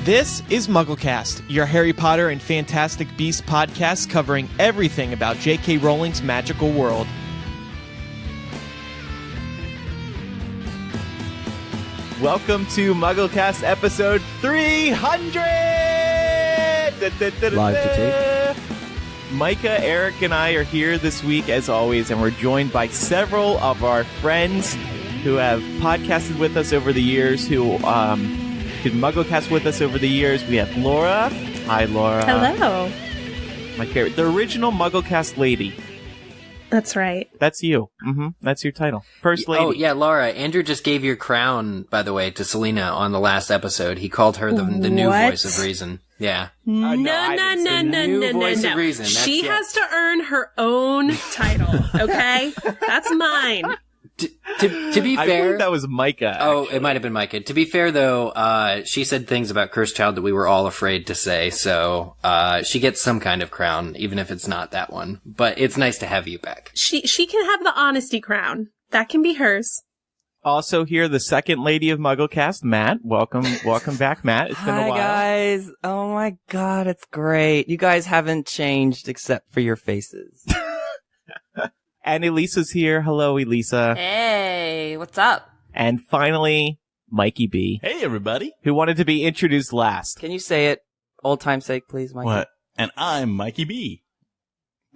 This is MuggleCast, your Harry Potter and Fantastic Beasts podcast covering everything about J.K. Rowling's magical world. Welcome to MuggleCast episode 300! Live to tape. Micah, Eric, and I are here this week as always, and we're joined by several of our friends who have podcasted with us over the years, who did MuggleCast with us over the years. We have Laura. Hi, Laura. Hello. My favorite. The original MuggleCast lady. That's right. That's you. That's your title. First lady. Oh, yeah, Laura. Andrew just gave your crown, by the way, to Selena on the last episode. He called her the new voice of reason. Yeah. No. Voice of reason. She has to earn her own title, okay? That's mine. To be fair, I believe that was Micah. Oh, it might have been Micah. To be fair, though, she said things about Cursed Child that we were all afraid to say, so she gets some kind of crown, even if it's not that one. But it's nice to have you back. She can have the honesty crown. That can be hers. Also here, the second lady of MuggleCast, Matt. Welcome back, Matt. It's been a while. Hi, guys. Oh, my God. It's great. You guys haven't changed except for your faces. And Elysa's here. Hello, Elysa. Hey, what's up? And finally, Mikey B. Hey, everybody. Who wanted to be introduced last. Can you say it old time's sake, please, Mikey? What? And I'm Mikey B.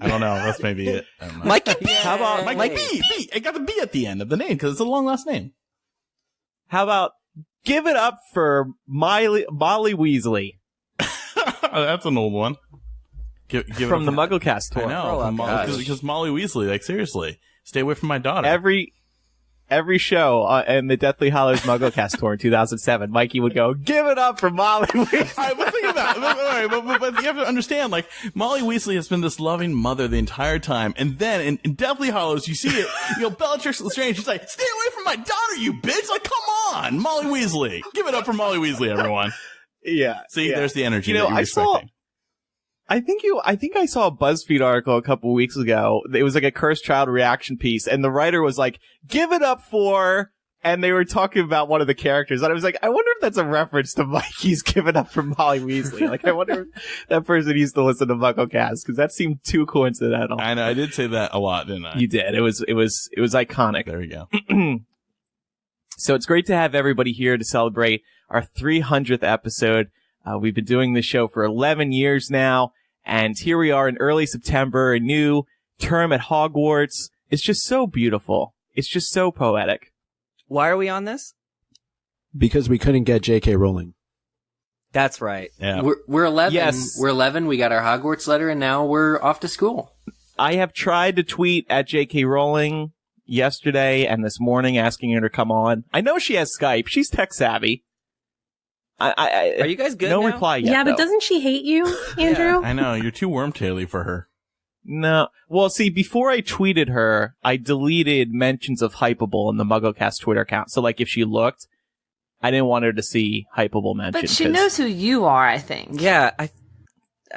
I don't know. That's maybe it. I don't know. Mikey B. How about Mikey B? B. I got the B at the end of the name because it's a long last name. How about give it up for Molly Weasley? That's an old one. Give from the MuggleCast tour. I know, because Molly Weasley, like, seriously, stay away from my daughter. Every show in the Deathly Hallows MuggleCast tour in 2007, Mikey would go, give it up for Molly Weasley. All right, but think about it. But you have to understand, like, Molly Weasley has been this loving mother the entire time, and then in Deathly Hallows, you see it, Bellatrix Lestrange, she's like, stay away from my daughter, you bitch! Like, come on, Molly Weasley. Give it up for Molly Weasley, everyone. Yeah. See, there's the energy that you're expecting. I think I saw a BuzzFeed article a couple weeks ago. It was like a Cursed Child reaction piece, and the writer was like, give it up for, and they were talking about one of the characters, and I was like, I wonder if that's a reference to Mikey's Give It Up for Molly Weasley. Like, I wonder if that person used to listen to MuggleCast, because that seemed too coincidental. I know, I did say that a lot, didn't I? You did. It was iconic. There you go. So it's great to have everybody here to celebrate our 300th episode. We've been doing this show for 11 years now. And here we are in early September, a new term at Hogwarts. It's just so beautiful. It's just so poetic. Why are we on this? Because we couldn't get J.K. Rowling. That's right. Yeah. We're 11. Yes. We're 11. We got our Hogwarts letter, and now we're off to school. I have tried to tweet at J.K. Rowling yesterday and this morning asking her to come on. I know she has Skype. She's tech savvy. Are you guys good No now? reply yet, Yeah, but though. doesn't she hate you, Andrew? I know, you're too wormtaily for her. No. Well, see, before I tweeted her, I deleted mentions of Hypable in the MuggleCast Twitter account. So, like, if she looked, I didn't want her to see Hypable mentioned. But she knows who you are, I think. Yeah, I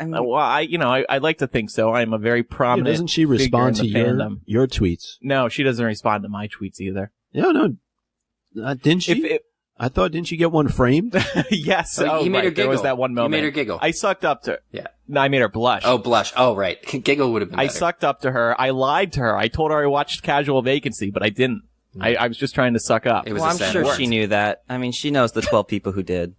mean, well, I like to think so. I'm a very prominent. Doesn't she respond to figure in the fandom. your tweets? No, she doesn't respond to my tweets either. No. Didn't she? Didn't she get one framed? Yes. Oh, you made her giggle. There was that one moment. You made her giggle. I sucked up to her. Yeah. No, I made her blush. Oh, blush. Oh, right. Giggle would have been better. I sucked up to her. I lied to her. I told her I watched Casual Vacancy, but I didn't. I was just trying to suck up. It was I'm sure she knew that. I mean, she knows the 12 people who did.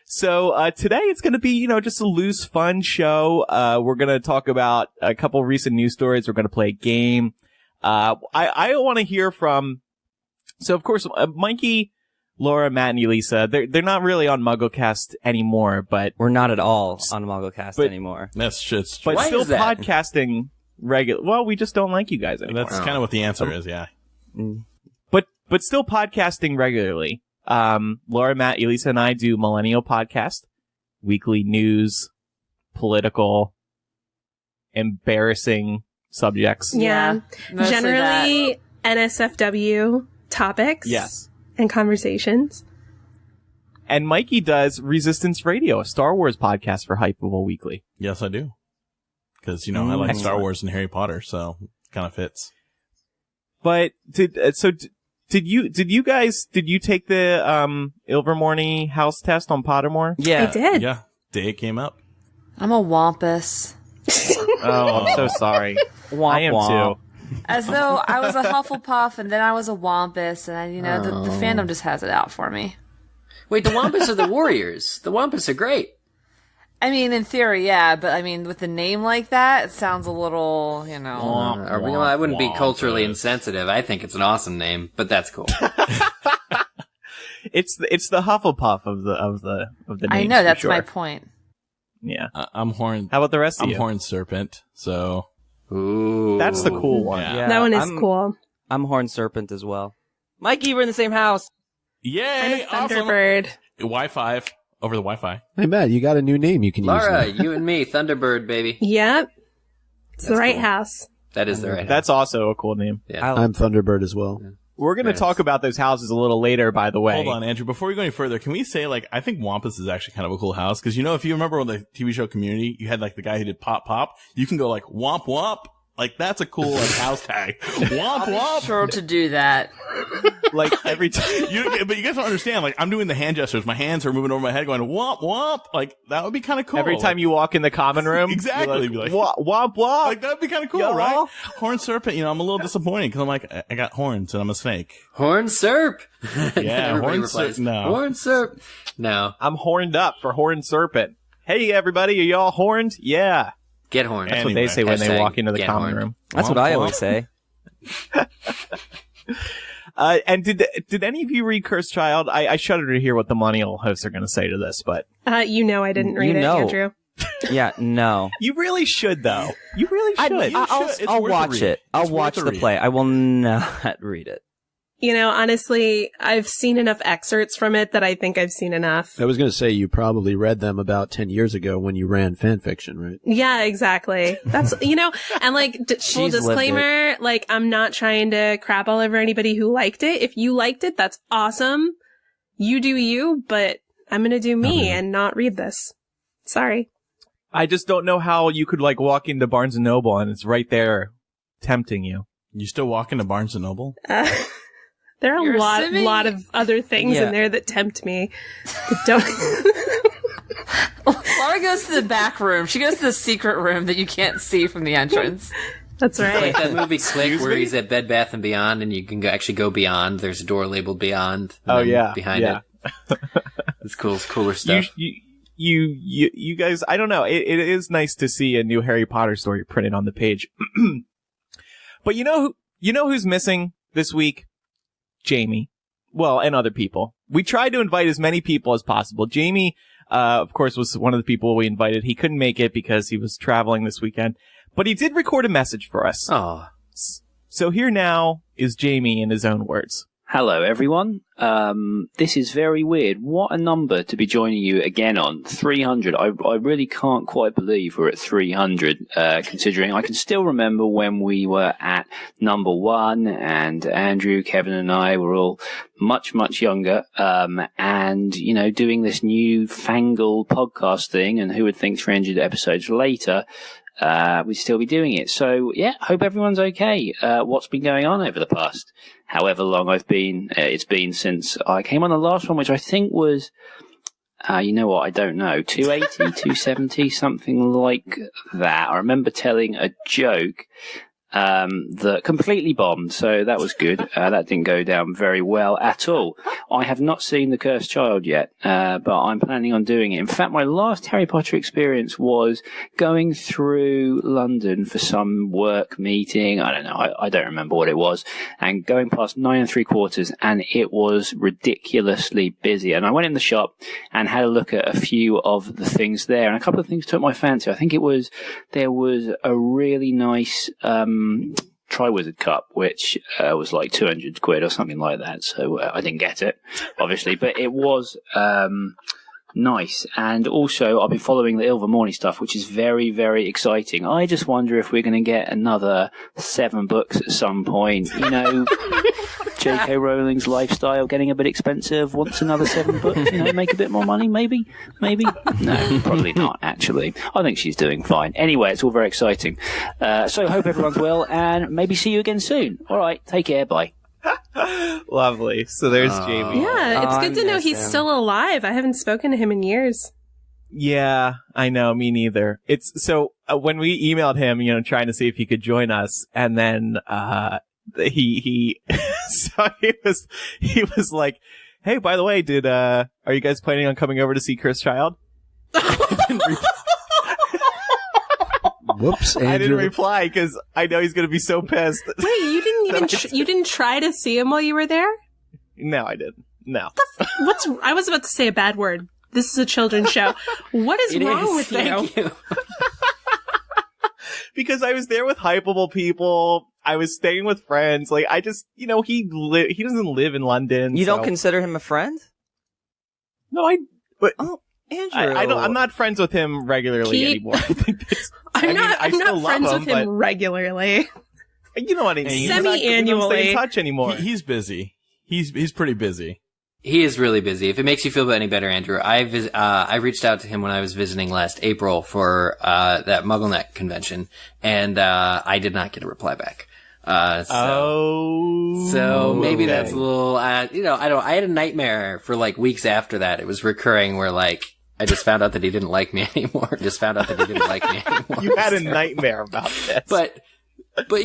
So today it's going to be, just a loose, fun show. We're going to talk about a couple recent news stories. We're going to play a game. I want to hear from. So of course, Mikey, Laura, Matt, and Elysa. They're not really on MuggleCast anymore, but We're not at all on MuggleCast anymore. That's just but Why still is that? podcasting regular. Well, we just don't like you guys anymore. That's kind of what the answer is, yeah. But still podcasting regularly. Laura, Matt, Elysa, and I do Millennial podcast, weekly news, political, embarrassing subjects. Yeah. mostly Generally, NSFW topics. Yes. And conversations. And Mikey does Resistance Radio, a Star Wars podcast for Hypable Weekly. Yes, I do. Because, I like Star Wars and Harry Potter, so it kind of fits. But, Did you take the Ilvermorny House test on Pottermore? Yeah. I did. Yeah, day it came up. I'm a wampus. Oh, I'm so sorry. I am too. As though I was a Hufflepuff and then I was a wampus, and the fandom just has it out for me. Wait, the Wampus are the Warriors. The Wampus are great. I mean, in theory, yeah, but I mean, with a name like that, it sounds a little, I wouldn't be culturally insensitive. I think it's an awesome name, but that's cool. It's the Hufflepuff of the names. I know, that's for sure. my point. Yeah. I'm Horned. How about the rest of you? I'm Horned Serpent, so... Ooh. That's the cool one. Yeah. That one is cool. I'm Horned Serpent as well. Mikey, we're in the same house. Yay! I'm a Awesome. Thunderbird. Wi-Fi. Over the Wi-Fi. Hey, Matt, you got a new name you can Laura, use. you and me, Thunderbird, baby. Yep. It's the right cool. house. That is the right. That's also a cool name. Yeah. I'm Thunderbird as well. We're going to talk about those houses a little later, by the way. Hold on, Andrew. Before we go any further, can we say, I think Wampus is actually kind of a cool house? Because, if you remember on the TV show Community, you had, the guy who did Pop Pop. You can go, Womp Womp. That's a cool, house tag. Womp Womp. Sure to do that. Every time. But you guys don't understand. I'm doing the hand gestures. My hands are moving over my head going, womp womp. That would be kind of cool. Every time you walk in the common room. Exactly. You're womp womp. That'd be kind of cool, Y'all. right? Horned Serpent, I'm a little disappointed because I'm I got horns and I'm a snake. Horn Serp. Yeah, Everybody Horn replies, Serp. No. Horn Serp. No. I'm horned up for Horned Serpent. Hey, everybody, are y'all horned? Yeah. Get horned. That's what they say when they Hashtag walk into the get common horned. room. That's what I always say. And did any of you read Cursed Child? I shudder to hear what the Millennial hosts are going to say to this, but I didn't read it, Andrew. Yeah, no. you really should, though. You really should. I'll watch it. I'll watch the play. I will not read it. Honestly, I've seen enough excerpts from it that I think I've seen enough. I was going to say you probably read them about 10 years ago when you ran fan fiction, right? Yeah, exactly. That's, and full She's lived disclaimer, I'm not trying to crap all over anybody who liked it. If you liked it, that's awesome. You do you, but I'm going to do me and not read this. Sorry. I just don't know how you could walk into Barnes & Noble and it's right there tempting you. You still walk into Barnes & Noble? There are You're a lot assuming- of other things in there that tempt me. But don't. Laura goes to the back room. She goes to the secret room that you can't see from the entrance. That's right. Like that movie Click where he's at Bed Bath & Beyond and you can actually go beyond. There's a door labeled Beyond. Behind it. It's cool. It's cooler stuff. You guys, I don't know. It is nice to see a new Harry Potter story printed on the page. But you know who's missing this week? Jamie. Well, and other people. We tried to invite as many people as possible. Jamie, of course, was one of the people we invited. He couldn't make it because he was traveling this weekend, but he did record a message for us. Oh. So here now is Jamie in his own words. Hello, everyone. This is very weird. What a number to be joining you again on. 300. I really can't quite believe we're at 300, considering I can still remember when we were at number 1 and Andrew, Kevin and I were all much, much younger. And, doing this new fangled podcast thing, and who would think 300 episodes later, we'd still be doing it. So, yeah, hope everyone's okay. What's been going on over the past however long it's been since I came on the last one, which I think was, I don't know, 280, 270, something like that. I remember telling a joke that completely bombed, so that was good. That didn't go down very well at all. I have not seen The Cursed Child yet, but I'm planning on doing it. In fact, my last Harry Potter experience was going through London for some work meeting. I don't know, I don't remember what it was, and going past 9 3/4, and it was ridiculously busy. And I went in the shop and had a look at a few of the things there, and a couple of things took my fancy. I think there was a really nice Triwizard Cup, which was like 200 quid or something like that. So I didn't get it, obviously, but it was nice. And also, I've been following the Ilvermorny stuff, which is very, very exciting. I just wonder if we're going to get another 7 books at some point. J.K. Rowling's lifestyle getting a bit expensive. Wants another 7 books, make a bit more money, maybe? No, probably not, actually. I think she's doing fine. Anyway, it's all very exciting. So hope everyone's well, and maybe see you again soon. All right, take care, bye. Lovely. So there's Jamie. Yeah, it's Oh, good to I know miss he's him. still alive. I haven't spoken to him in years. Yeah, I know. Me neither. It's so when we emailed him, trying to see if he could join us, and then he so he was like, "Hey, by the way, are you guys planning on coming over to see Chris Child?" Whoops, Andrew. I didn't reply because I know he's gonna be so pissed. Wait, you didn't even you didn't try to see him while you were there? No, I didn't. No. I was about to say a bad word. This is a children's show. What is wrong with Thank you. Because I was there with Hypable people. I was staying with friends. Like, I just, he doesn't live in London. You so. don't consider him a friend? No, but Oh, Andrew. I'm not friends with him regularly anymore. I'm not still love friends with him but regularly. you know what I mean. He's not- we don't Semi-annually. stay in touch anymore. He's busy. He's pretty busy. He is really busy. If it makes you feel any better, Andrew, I reached out to him when I was visiting last April for that MuggleNet convention, and I did not get a reply back. So maybe that's a little, I had a nightmare for like weeks after that. It was recurring where like, I just found out that he didn't like me anymore. You had a nightmare about this. But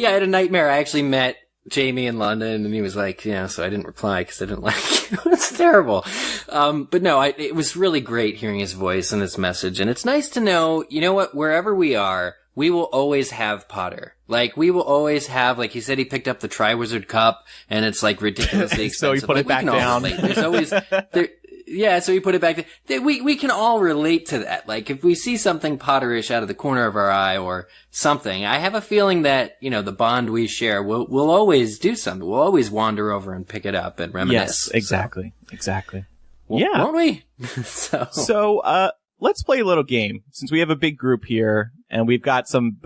yeah, I had a nightmare. I actually met Jamie in London, and he was like, so I didn't reply because I didn't like you. It's terrible. But no, it was really great hearing his voice and his message. And it's nice to know, what, wherever we are, we will always have Potter. Like, we will always have, like he said, he picked up the Triwizard Cup, and it's like ridiculously expensive. So he put it back down. There's always, so he put it back. We can all relate to that. Like, if we see something Potterish out of the corner of our eye or something, I have a feeling that, the bond we share, we'll always do something. We'll always wander over and pick it up and reminisce. Yes, exactly. Exactly. Won't we? So, let's play a little game. Since we have a big group here, and we got some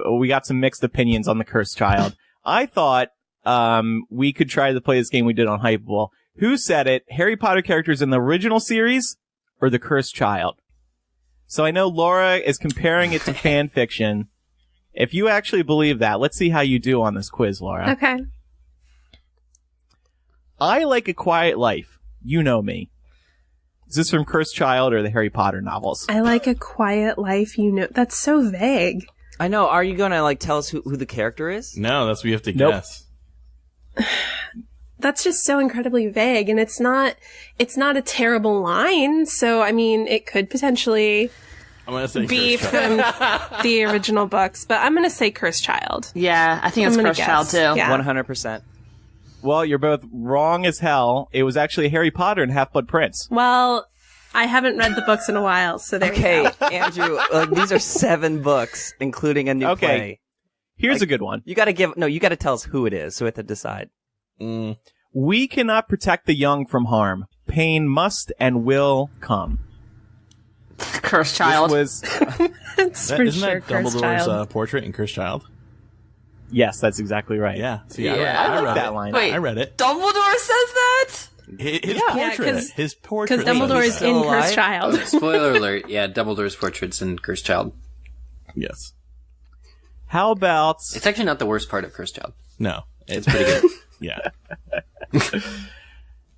mixed opinions on the Cursed Child, I thought, we could try to play this game we did on Hypable. Who said it? Harry Potter characters in the original series or the Cursed Child? So I know Laura is comparing it to fan fiction. If you actually believe that, let's see how you do on this quiz, Laura. Okay. I like a quiet life. You know me. Is this from Cursed Child or the Harry Potter novels? I like a quiet life, That's so vague. I know. Are you going to tell us who the character is? No, that's what you have to Nope. guess. That's just so incredibly vague, and it's not a terrible line, so I mean, it could potentially I'm gonna say be Cursed Child. from the original books, but I'm gonna say Cursed Child. Yeah, I think it's I'm gonna Cursed Child guess. too. Yeah. 100%. Well, you're both wrong as hell. It was actually Harry Potter and Half-Blood Prince. Well, I haven't read the books in a while, so there Okay, you go. Andrew, these are 7 books, including a new Okay. play. Here's a good one. You gotta tell us who it is, so we have to decide. We cannot protect the young from harm. Pain must and will come. Cursed Child. This was... It's for Isn't sure that Cursed Child. Dumbledore's portrait in Cursed Child? Yes, that's exactly right. Yeah. See, Yeah. I read that it. line. Wait, I read it. Dumbledore says that? His Yeah, portrait. His portrait. Because Dumbledore is still in alive? Cursed Child. Spoiler alert. Yeah, Dumbledore's portrait's in Cursed Child. Yes. How about... It's actually not the worst part of Cursed Child. No. It's pretty good. Yeah.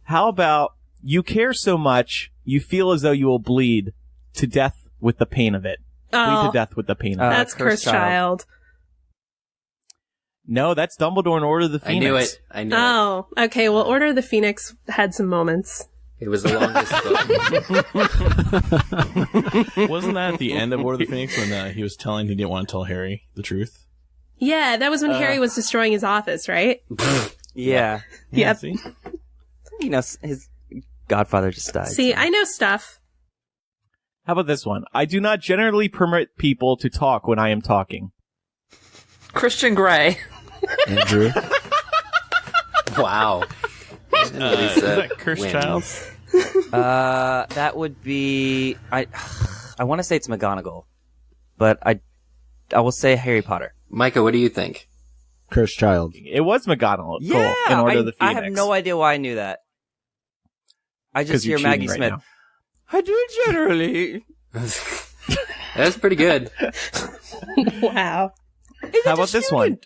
How about you care so much, you feel as though you will bleed to death with the pain of it. Bleed Oh, to death with the pain of it. that's Cursed Cursed Child. No, that's Dumbledore in Order of the Phoenix. I knew it. Oh, okay. Well, Order of the Phoenix had some moments. It was the longest book. Wasn't that at the end of Order of the Phoenix when he was telling he didn't want to tell Harry the truth? Yeah, that was when Harry was destroying his office, right? Yeah. Yep. See? His godfather just died. See, I know stuff. How about this one? I do not generally permit people to talk when I am talking. Christian Grey. Andrew. Wow. Is that Cursed Child? That would be... I want to say it's McGonagall, but I will say Harry Potter. Micah, what do you think? Cursed Child. It was McGonagall Yeah, in Order of the I Phoenix. have no idea why I knew that. I 'Cause just you're hear Maggie cheating right Smith. now. I do generally. That's pretty good. Wow. How about this one?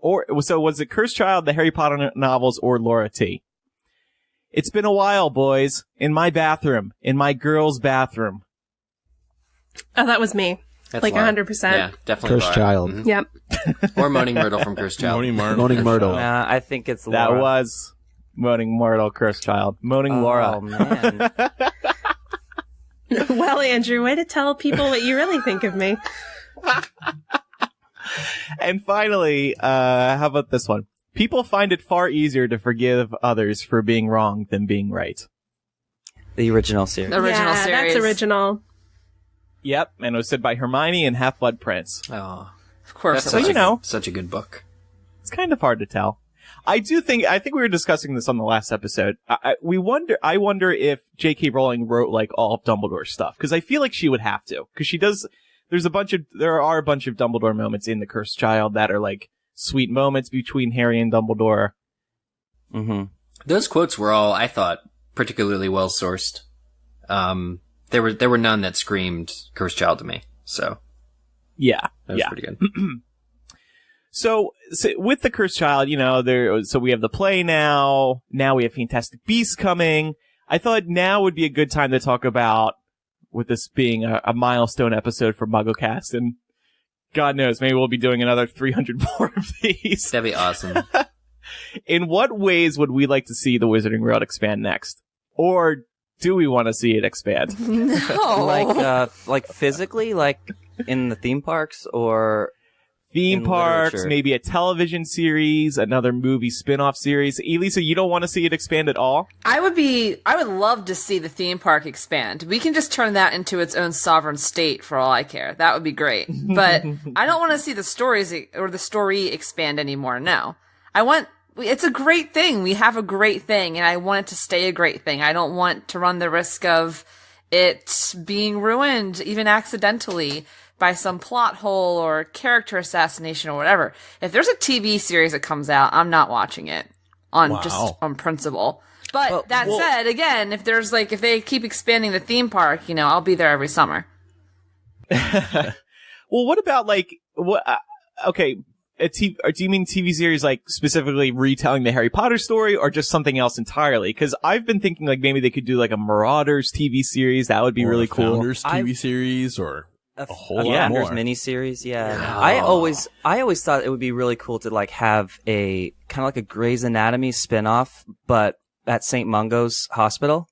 So was it Cursed Child, the Harry Potter novels, or Laura T? It's been a while, boys. In my bathroom. In my girl's bathroom. Oh, that was me. That's like Laura. 100%. Yeah, definitely. Cursed Laura. Child. Mhm. Yep. Or Moaning Myrtle from Cursed Child. Moaning Myrtle. I think it's That Laura. was Moaning Myrtle, Cursed Child. Moaning Laura. Oh, man. Well, Andrew, way to tell people what you really think of me. And finally, how about this one? People find it far easier to forgive others for being wrong than being right. The original series. Original yeah, series. that's original. Yep, and it was said by Hermione and Half-Blood Prince. Oh, Of course. that's So, such you know. such a good book. It's kind of hard to tell. I think we were discussing this on the last episode. I wonder if J.K. Rowling wrote like all of Dumbledore's stuff, because I feel like she would have to, because she does. There are a bunch of Dumbledore moments in The Cursed Child that are like sweet moments between Harry and Dumbledore. Mm-hmm. Those quotes were all, I thought, particularly well sourced. There were none that screamed Cursed Child to me. So Yeah, that was yeah. pretty good. So with The Cursed Child, so we have the play now. Now we have Fantastic Beasts coming. I thought now would be a good time to talk about, with this being a milestone episode for MuggleCast, and God knows, maybe we'll be doing another 300 more of these. That'd be awesome. In what ways would we like to see the Wizarding World expand next? Or do we want to see it expand? No. Like physically, like in the theme parks, or Theme in parks, literature. maybe a television series, another movie spin-off series. Elysa, you don't want to see it expand at all? I would love to see the theme park expand. We can just turn that into its own sovereign state for all I care. That would be great. But I don't want to see the stories or the story expand anymore. No. It's a great thing. We have a great thing, and I want it to stay a great thing. I don't want to run the risk of it being ruined, even accidentally, by some plot hole or character assassination or whatever. If there's a TV series that comes out, I'm not watching it just on principle. But that said, again, if they keep expanding the theme park, I'll be there every summer. Well, what about okay, do you mean TV series like specifically retelling the Harry Potter story, or just something else entirely? Because I've been thinking like maybe they could do like a Marauders TV series. That would be really cool. Founders TV series, or a whole lot more. miniseries, yeah. I always thought it would be really cool to like have a kind of like a Grey's Anatomy spin-off, but at St. Mungo's Hospital.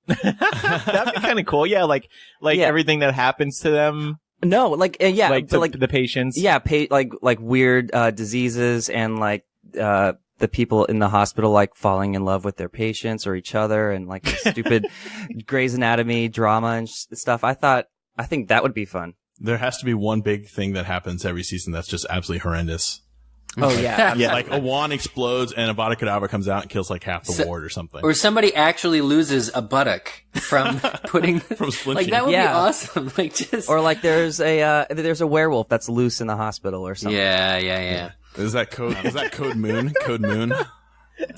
That'd be kind of cool. Yeah, like everything that happens to them. No, like like but the patients. Yeah, like weird diseases, and like the people in the hospital like falling in love with their patients or each other, and like stupid Grey's Anatomy drama and stuff. I think that would be fun. There has to be one big thing that happens every season that's just absolutely horrendous. Oh yeah, yeah. Like a wand explodes and a Avada Kedavra comes out and kills like half the ward or something. Or somebody actually loses a buttock from putting From flinching. like that would be Yeah. awesome. Like just or like there's a werewolf that's loose in the hospital or something. yeah. Is that Code Moon? Code Moon?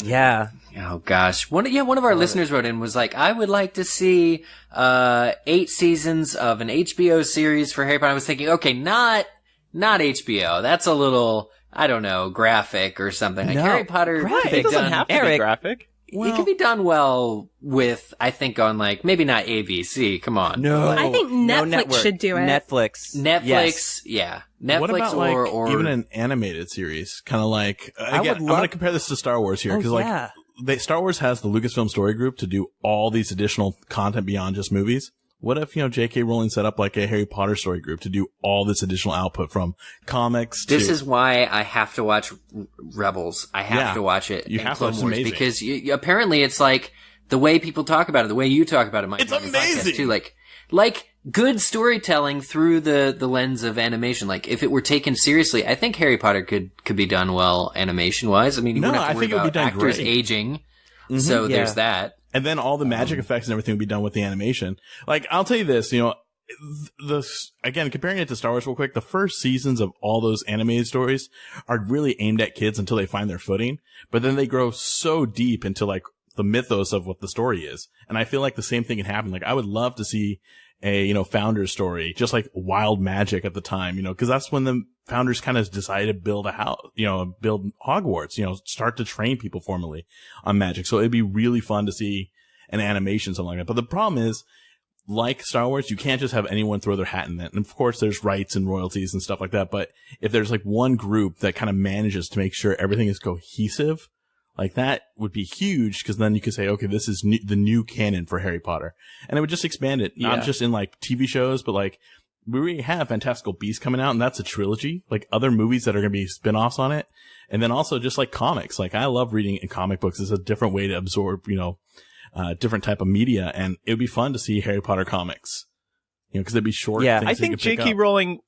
Yeah. Oh gosh. One of our listeners wrote in was like, I would like to see 8 seasons of an HBO series for Harry Potter. I was thinking, okay, not HBO. That's a little, I don't know, graphic or something. Like No, Harry Potter graphic. could be It doesn't done, have to be Eric. graphic. it could be done well with, I think, on like maybe not ABC. Come on. No. I think No Netflix network. should do it. Netflix. Netflix, Yes. yeah. Netflix What about or like even an animated series? Kind of like, again, would I'm love- going to compare this to Star Wars here, because yeah. Star Wars has the Lucasfilm Story Group to do all these additional content beyond just movies. What if, J.K. Rowling set up like a Harry Potter story group to do all this additional output from comics to... This is why I have to watch Rebels. I have Yeah. to watch it. You and have to. Clone It's Wars, amazing. because apparently it's like the way people talk about it, the way you talk about it, Mike. It's on your podcast, amazing. too. Like good storytelling through the lens of animation. Like if it were taken seriously, I think Harry Potter could be done well animation wise. I mean, you No, wouldn't have I to worry think it would be about done actors great. aging. So yeah. there's that. And then all the magic effects and everything would be done with the animation. Like, I'll tell you this, again, comparing it to Star Wars real quick, the first seasons of all those animated stories are really aimed at kids until they find their footing. But then they grow so deep into like the mythos of what the story is. And I feel like the same thing can happen. Like, I would love to see a, founder's story, just like Wild Magic at the time, cause that's when the founders kind of decided to build a house, build Hogwarts, start to train people formally on magic. So it'd be really fun to see an animation, something like that. But the problem is, like Star Wars, you can't just have anyone throw their hat in it. And of course, there's rights and royalties and stuff like that. But if there's like one group that kind of manages to make sure everything is cohesive, like that would be huge, because then you could say, okay, this is the new canon for Harry Potter. And it would just expand it, not just in like TV shows, but like we already have Fantastical Beasts coming out, and that's a trilogy, like other movies that are going to be spin-offs on it. And then also just like comics. Like I love reading comic books. It's a different way to absorb, different type of media. And it would be fun to see Harry Potter comics, because they'd be short. Yeah, I think J.K. Rowling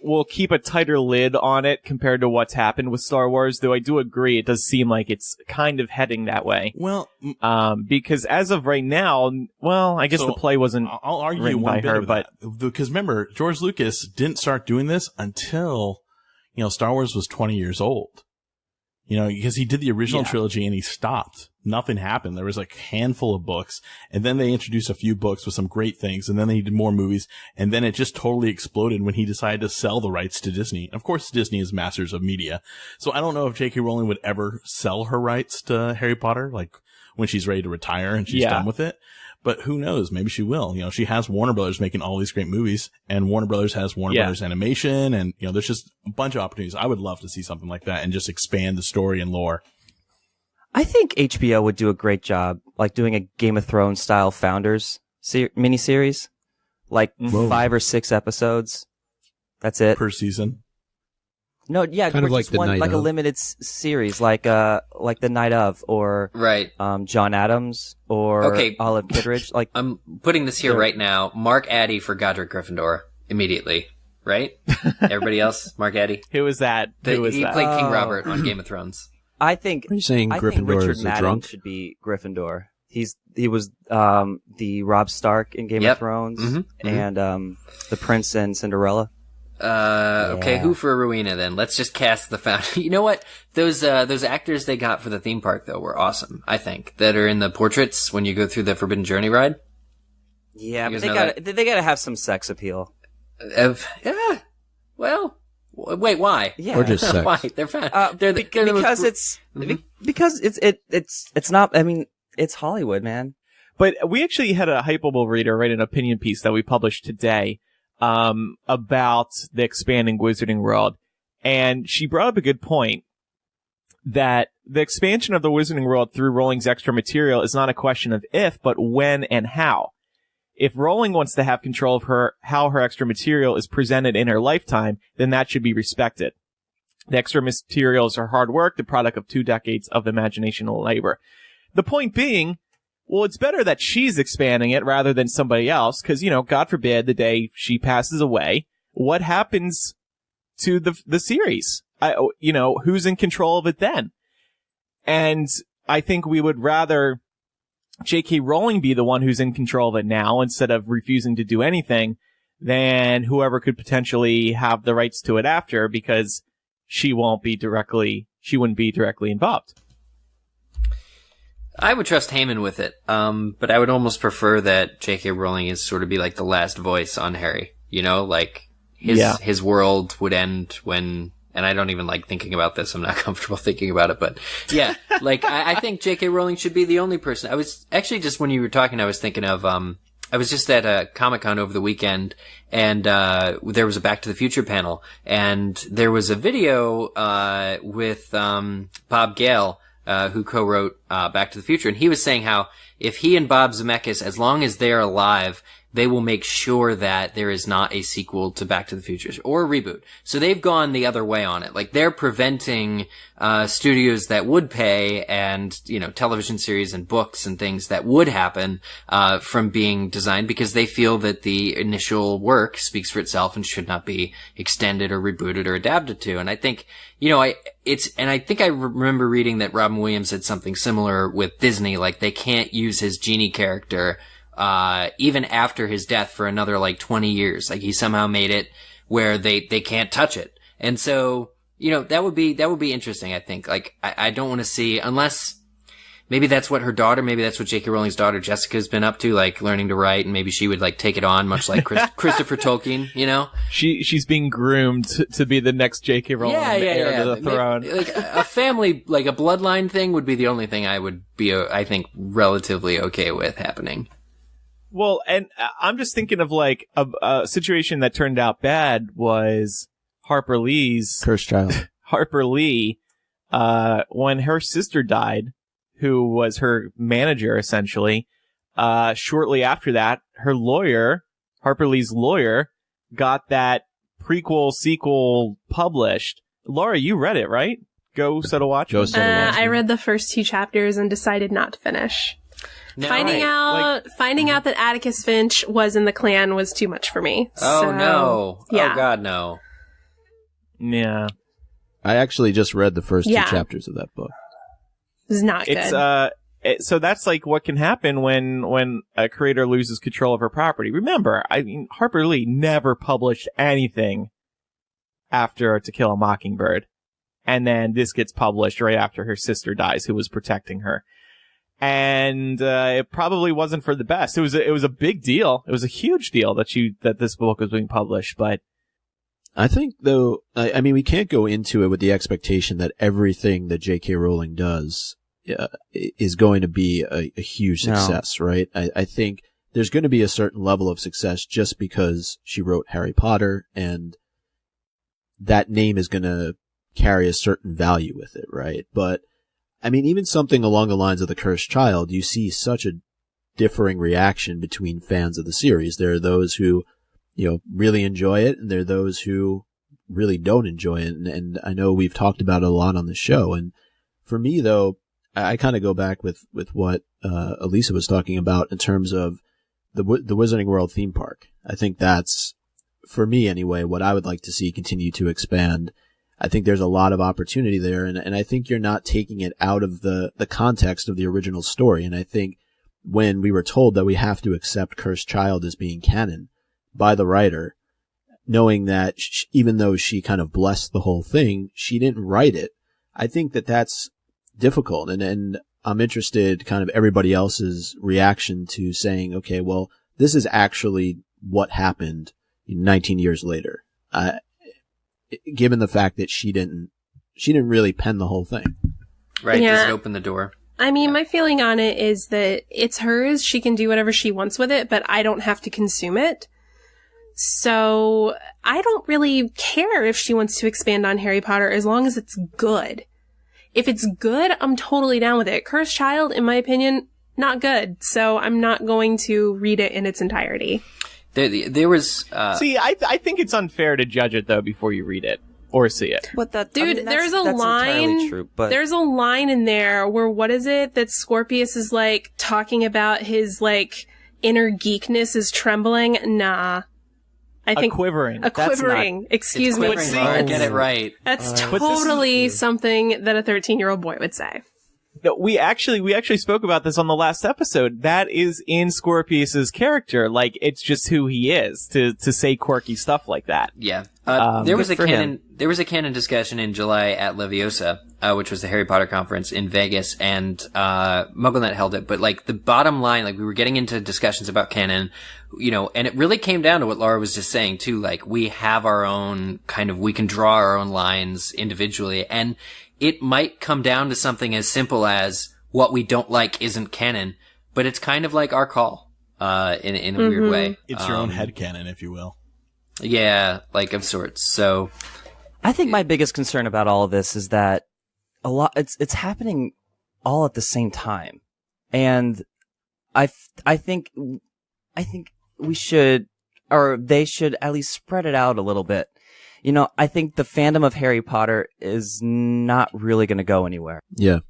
will keep a tighter lid on it compared to what's happened with Star Wars, though I do agree it does seem like it's kind of heading that way. Well, because as of right now, I guess the play wasn't I'll argue written one by bit her, of but that. Because remember, George Lucas didn't start doing this until, Star Wars was 20 years old. Because he did the original trilogy and he stopped. Nothing happened. There was like a handful of books, and then they introduced a few books with some great things, and then they did more movies, and then it just totally exploded when he decided to sell the rights to Disney. Of course, Disney is masters of media. So I don't know if J.K. Rowling would ever sell her rights to Harry Potter, like when she's ready to retire and she's done with it. But who knows? Maybe she will. She has Warner Brothers making all these great movies, and Warner Brothers has Warner Brothers Animation, and, there's just a bunch of opportunities. I would love to see something like that and just expand the story and lore. I think HBO would do a great job, like doing a Game of Thrones style Founders miniseries, like 5 or 6 episodes. That's it per season. No, yeah, kind of like the night like of. A limited series, like the Night of, or John Adams, or Olive Kitteridge. Like I'm putting this here right now. Mark Addy for Godric Gryffindor immediately, right? Everybody else, Mark Addy. Who was that? He played King Robert on Game of Thrones. I think. Are you saying Gryffindor is a drunk? Should be Gryffindor. He was the Robb Stark in Game of Thrones, and the Prince and Cinderella. Okay, who for Rowena then? Let's just cast the founder. You know what? Those actors they got for the theme park though were awesome. I think that are in the portraits when you go through the Forbidden Journey ride. Yeah, but they gotta have some sex appeal. Yeah. Well, wait, why? Yeah, or just sex. Why? They're fine. Because it's not. I mean, it's Hollywood, man. But we actually had a Hypable reader write an opinion piece that we published today. About the expanding Wizarding World. And she brought up a good point that the expansion of the Wizarding World through Rowling's extra material is not a question of if, but when and how. If Rowling wants to have control of how her extra material is presented in her lifetime, then that should be respected. The extra materials are hard work, the product of 2 decades of imagination and labor. The point being, well, it's better that she's expanding it rather than somebody else, because, God forbid the day she passes away, what happens to the series? Who's in control of it then? And I think we would rather J.K. Rowling be the one who's in control of it now instead of refusing to do anything than whoever could potentially have the rights to it after, because she wouldn't be directly involved. I would trust Heyman with it, but I would almost prefer that J.K. Rowling is sort of be like the last voice on Harry. Like his world would end when, and I don't even like thinking about this. I'm not comfortable thinking about it, but yeah, like I think J.K. Rowling should be the only person. I was actually just when you were talking, I was thinking of I was just at a Comic-Con over the weekend, and there was a Back to the Future panel, and there was a video with Bob Gale. Who co-wrote Back to the Future, and he was saying how if he and Bob Zemeckis, as long as they're alive, they will make sure that there is not a sequel to Back to the Future or a reboot. So they've gone the other way on it. Like they're preventing studios that would pay and television series and books and things that would happen from being designed, because they feel that the initial work speaks for itself and should not be extended or rebooted or adapted to. And I think I think I remember reading that Robin Williams said something similar with Disney, like they can't use his genie character even after his death for another like 20 years. Like he somehow made it where they can't touch it. And so, that would be interesting, I think. Like I don't want to see, unless maybe that's what her daughter, maybe that's what J.K. Rowling's daughter Jessica's been up to, like learning to write, and maybe she would like take it on, much like Christopher Tolkien, you know? She's being groomed to be the next J.K. Rowling, heir to the throne. Like a family, like a bloodline thing would be the only thing I would be, I think, relatively okay with happening. Well, and I'm just thinking of like a situation that turned out bad was Harper Lee's Cursed Child. Harper Lee, when her sister died, who was her manager essentially, shortly after that, her lawyer, Harper Lee's lawyer, got that prequel sequel published. Laura, you read it, right? Go Settle Watch. I read the first 2 chapters and decided not to finish. No, finding out that Atticus Finch was in the clan was too much for me. Oh no! Yeah. Oh god, no! Yeah, I actually just read the first 2 chapters of that book. It's not good. So that's like what can happen when a creator loses control of her property. Remember, I mean, Harper Lee never published anything after To Kill a Mockingbird, and then this gets published right after her sister dies, who was protecting her. And it probably wasn't for the best. It was a big deal. It was a huge deal that this book was being published. But I think, though, I mean, we can't go into it with the expectation that everything that J.K. Rowling does is going to be a huge success, right? I think there's going to be a certain level of success just because she wrote Harry Potter, and that name is going to carry a certain value with it, right? But I mean, even something along the lines of The Cursed Child, you see such a differing reaction between fans of the series. There are those who, really enjoy it, and there are those who really don't enjoy it. And I know we've talked about it a lot on the show. And for me, though, I kind of go back with what Elysa was talking about in terms of the Wizarding World theme park. I think that's, for me anyway, what I would like to see continue to expand. I think there's a lot of opportunity there, and I think you're not taking it out of the context of the original story. And I think when we were told that we have to accept Cursed Child as being canon by the writer, knowing that even though she kind of blessed the whole thing, she didn't write it, I think that that's difficult. And I'm interested kind of everybody else's reaction to saying, okay, well, this is actually what happened 19 years later. Given the fact that she didn't really pen the whole thing. Right, does it open the door? I mean, my feeling on it is that it's hers, she can do whatever she wants with it, but I don't have to consume it. So, I don't really care if she wants to expand on Harry Potter as long as it's good. If it's good, I'm totally down with it. Cursed Child, in my opinion, not good. So, I'm not going to read it in its entirety. There was see, I think it's unfair to judge it though before you read it or see it. But there's a line. True, but there's a line in there where what is it that Scorpius is like talking about his like inner geekness is trembling? Nah, I think quivering. Excuse me. Get it right. That's totally something that a 13-year-old boy would say. No, we actually spoke about this on the last episode. That is in Scorpius's character. Like, it's just who he is to say quirky stuff like that. Yeah. There was a canon discussion in July at Leviosa, which was the Harry Potter conference in Vegas, and MuggleNet held it. But like the bottom line, like we were getting into discussions about canon, and it really came down to what Laura was just saying too. Like we have our own we can draw our own lines individually, and it might come down to something as simple as what we don't like isn't canon, but it's kind of like our call, in a weird way. It's your own headcanon, if you will. Yeah, like of sorts. So I think my biggest concern about all of this is that it's happening all at the same time. And I think we should, or they should at least spread it out a little bit. I think the fandom of Harry Potter is not really going to go anywhere. Yeah.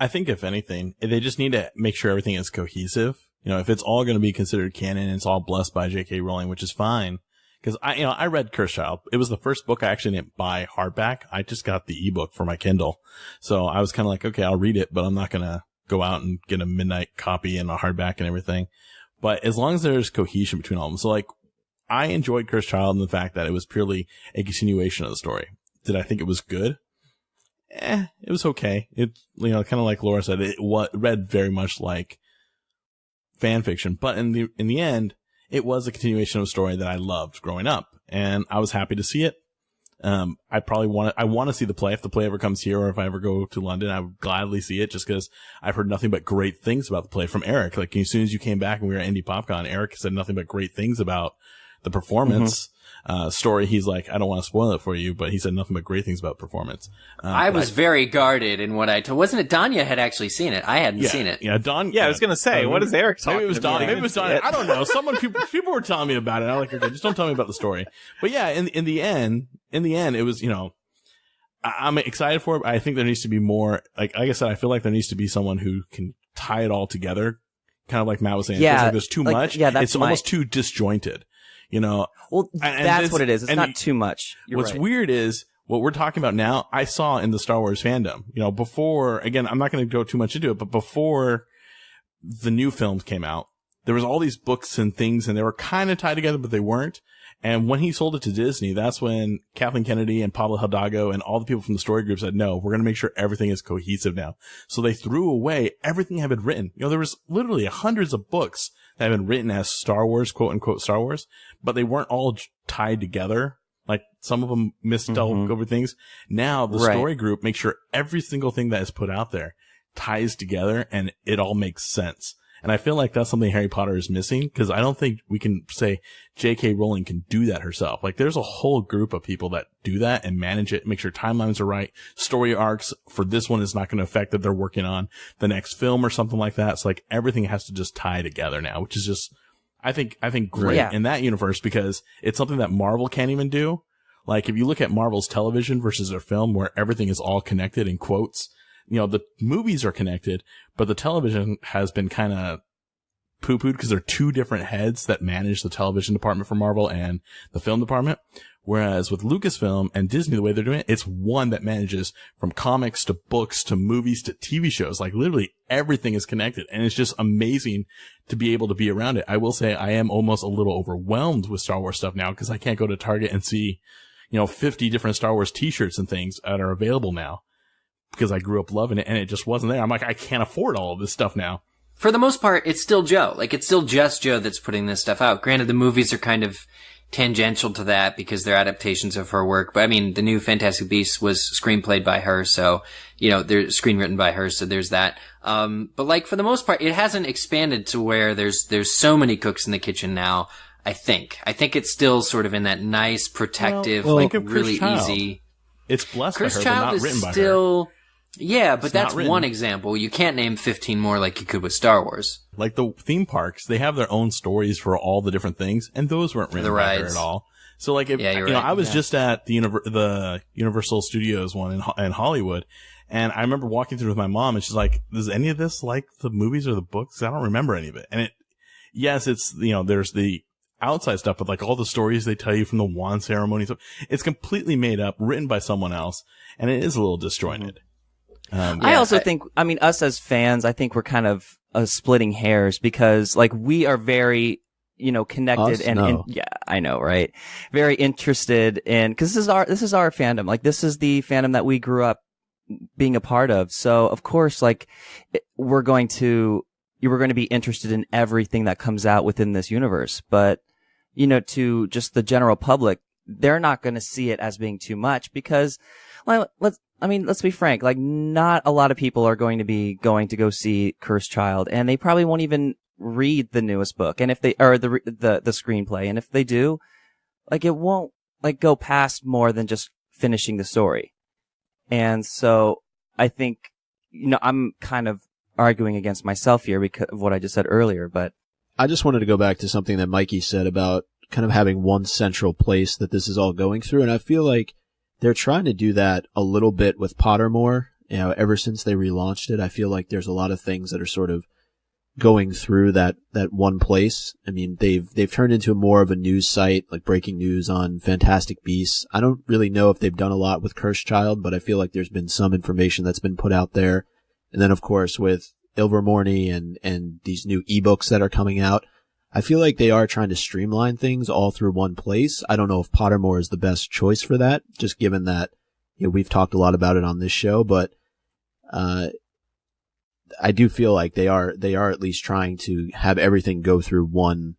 I think if anything, they just need to make sure everything is cohesive. If it's all going to be considered canon, it's all blessed by J.K. Rowling, which is fine. Because I read Cursed Child. It was the first book I actually didn't buy hardback. I just got the ebook for my Kindle. So I was kind of like, okay, I'll read it, but I'm not going to go out and get a midnight copy and a hardback and everything. But as long as there's cohesion between all of them. So like, I enjoyed Cursed Child in the fact that it was purely a continuation of the story. Did I think it was good? it was okay. It, kind of like Laura said, it read very much like fan fiction, but in the end, it was a continuation of a story that I loved growing up, and I was happy to see it. I want to see the play. If the play ever comes here, or if I ever go to London, I would gladly see it, just because I've heard nothing but great things about the play from Eric. Like, as soon as you came back and we were at Indie PopCon, Eric said nothing but great things about the performance. Story. He's like, I don't want to spoil it for you, but he said nothing but great things about performance. I was very guarded in what I told. Wasn't it Danya had actually seen it? I hadn't seen it. Yeah, Don. Yeah, I was gonna say, what is Eric talking? Maybe it was Danya. Maybe it was Danya. I don't know. People were telling me about it. I'm like, okay, just don't tell me about the story. But yeah, in the end, it was, I'm excited for it. But I think there needs to be more. Like I said, I feel like there needs to be someone who can tie it all together. Kind of like Matt was saying. Yeah, it feels like there's too much. Yeah, it's almost too disjointed. Well, that's what it is. It's not too much. What's weird is what we're talking about now, I saw in the Star Wars fandom. Before, again, I'm not going to go too much into it, but before the new films came out, there was all these books and things, and they were kind of tied together, but they weren't. And when he sold it to Disney, that's when Kathleen Kennedy and Pablo Hidalgo and all the people from the story group said, no, we're going to make sure everything is cohesive now. So they threw away everything that had been written. There was literally hundreds of books that have been written as Star Wars, quote unquote Star Wars, but they weren't all tied together. Like, some of them misspelled over things. Now the story group makes sure every single thing that is put out there ties together and it all makes sense. And I feel like that's something Harry Potter is missing, because I don't think we can say J.K. Rowling can do that herself. Like, there's a whole group of people that do that and manage it, make sure timelines are right. Story arcs for this one is not going to affect that they're working on the next film or something like that. So like, everything has to just tie together now, which is just, I think great in that universe, because it's something that Marvel can't even do. Like, if you look at Marvel's television versus their film, where everything is all connected in quotes, the movies are connected, but the television has been kind of poo-pooed because there are two different heads that manage the television department for Marvel and the film department. Whereas with Lucasfilm and Disney, the way they're doing it, it's one that manages from comics to books to movies to TV shows. Like, literally everything is connected, and it's just amazing to be able to be around it. I will say I am almost a little overwhelmed with Star Wars stuff now, because I can't go to Target and see, 50 different Star Wars t-shirts and things that are available now, because I grew up loving it and it just wasn't there. I'm like, I can't afford all of this stuff now. For the most part, it's still Joe. Like, it's still just Joe that's putting this stuff out. Granted, the movies are kind of tangential to that because they're adaptations of her work. But I mean, the new Fantastic Beasts was screenplayed by her, so, they're screenwritten by her, so there's that. But like, for the most part, it hasn't expanded to where there's so many cooks in the kitchen now, I think. I think it's still sort of in that nice, protective, really easy. It's blessed Chris by her, Child but not is written by still, her. Yeah, but that's one example. You can't name 15 more like you could with Star Wars. Like the theme parks, they have their own stories for all the different things, and those weren't written by her at all. So like, if, I was just at the Universal Studios one in Hollywood, and I remember walking through with my mom, and she's like, "Is any of this like the movies or the books? I don't remember any of it." And it's there's the outside stuff, but like all the stories they tell you from the wand ceremony, so it's completely made up, written by someone else, and it is a little disjointed. I also think, us as fans, I think we're kind of splitting hairs, because like, we are very, connected yeah, I know, right? Very interested in, cause this is our fandom. Like, this is the fandom that we grew up being a part of. So of course, like, you're going to be interested in everything that comes out within this universe. But, to just the general public, they're not going to see it as being too much, because, well, let's be frank, like, not a lot of people are going to go see Cursed Child, and they probably won't even read the newest book, and if they, or the screenplay, and if they do, like, it won't, like, go past more than just finishing the story. And so, I think, I'm kind of arguing against myself here because of what I just said earlier, but I just wanted to go back to something that Mikey said about kind of having one central place that this is all going through, and I feel like they're trying to do that a little bit with Pottermore. Ever since they relaunched it, I feel like there's a lot of things that are sort of going through that one place. I mean, they've turned into more of a news site, like breaking news on Fantastic Beasts. I don't really know if they've done a lot with Cursed Child, but I feel like there's been some information that's been put out there. And then, of course, with Ilvermorny and these new ebooks that are coming out, I feel like they are trying to streamline things all through one place. I don't know if Pottermore is the best choice for that, just given that we've talked a lot about it on this show, but I do feel like they are at least trying to have everything go through one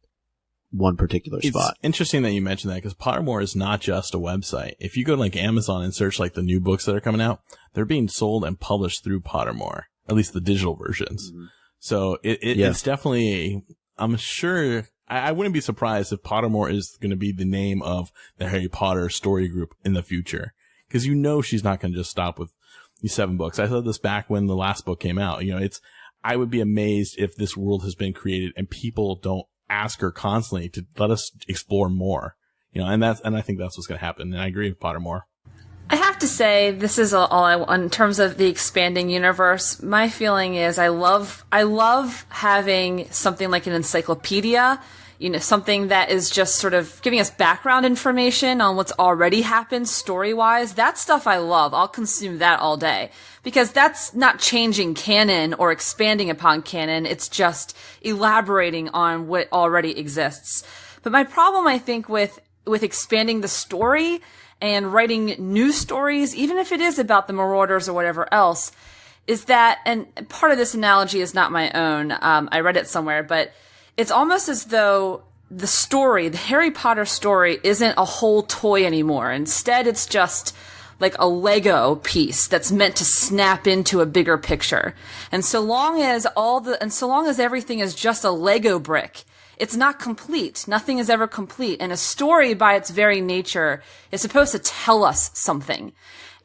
particular spot. It's interesting that you mentioned that, because Pottermore is not just a website. If you go to like Amazon and search like the new books that are coming out, they're being sold and published through Pottermore, at least the digital versions. Mm-hmm. So it's definitely, I'm sure, I wouldn't be surprised if Pottermore is going to be the name of the Harry Potter story group in the future. Because she's not going to just stop with these 7 books. I said this back when the last book came out. I would be amazed if this world has been created and people don't ask her constantly to let us explore more. And I think that's what's going to happen. And I agree with Pottermore. I have to say, this is all in terms of the expanding universe. My feeling is I love having something like an encyclopedia, something that is just sort of giving us background information on what's already happened story-wise. That stuff I love. I'll consume that all day, because that's not changing canon or expanding upon canon. It's just elaborating on what already exists. But my problem, I think, with expanding the story and writing new stories, even if it is about the Marauders or whatever else, is that, and part of this analogy is not my own, I read it somewhere, but it's almost as though the Harry Potter story isn't a whole toy anymore. Instead, it's just like a Lego piece that's meant to snap into a bigger picture. And so long as everything is just a Lego brick, it's not complete. Nothing is ever complete. And a story, by its very nature, is supposed to tell us something.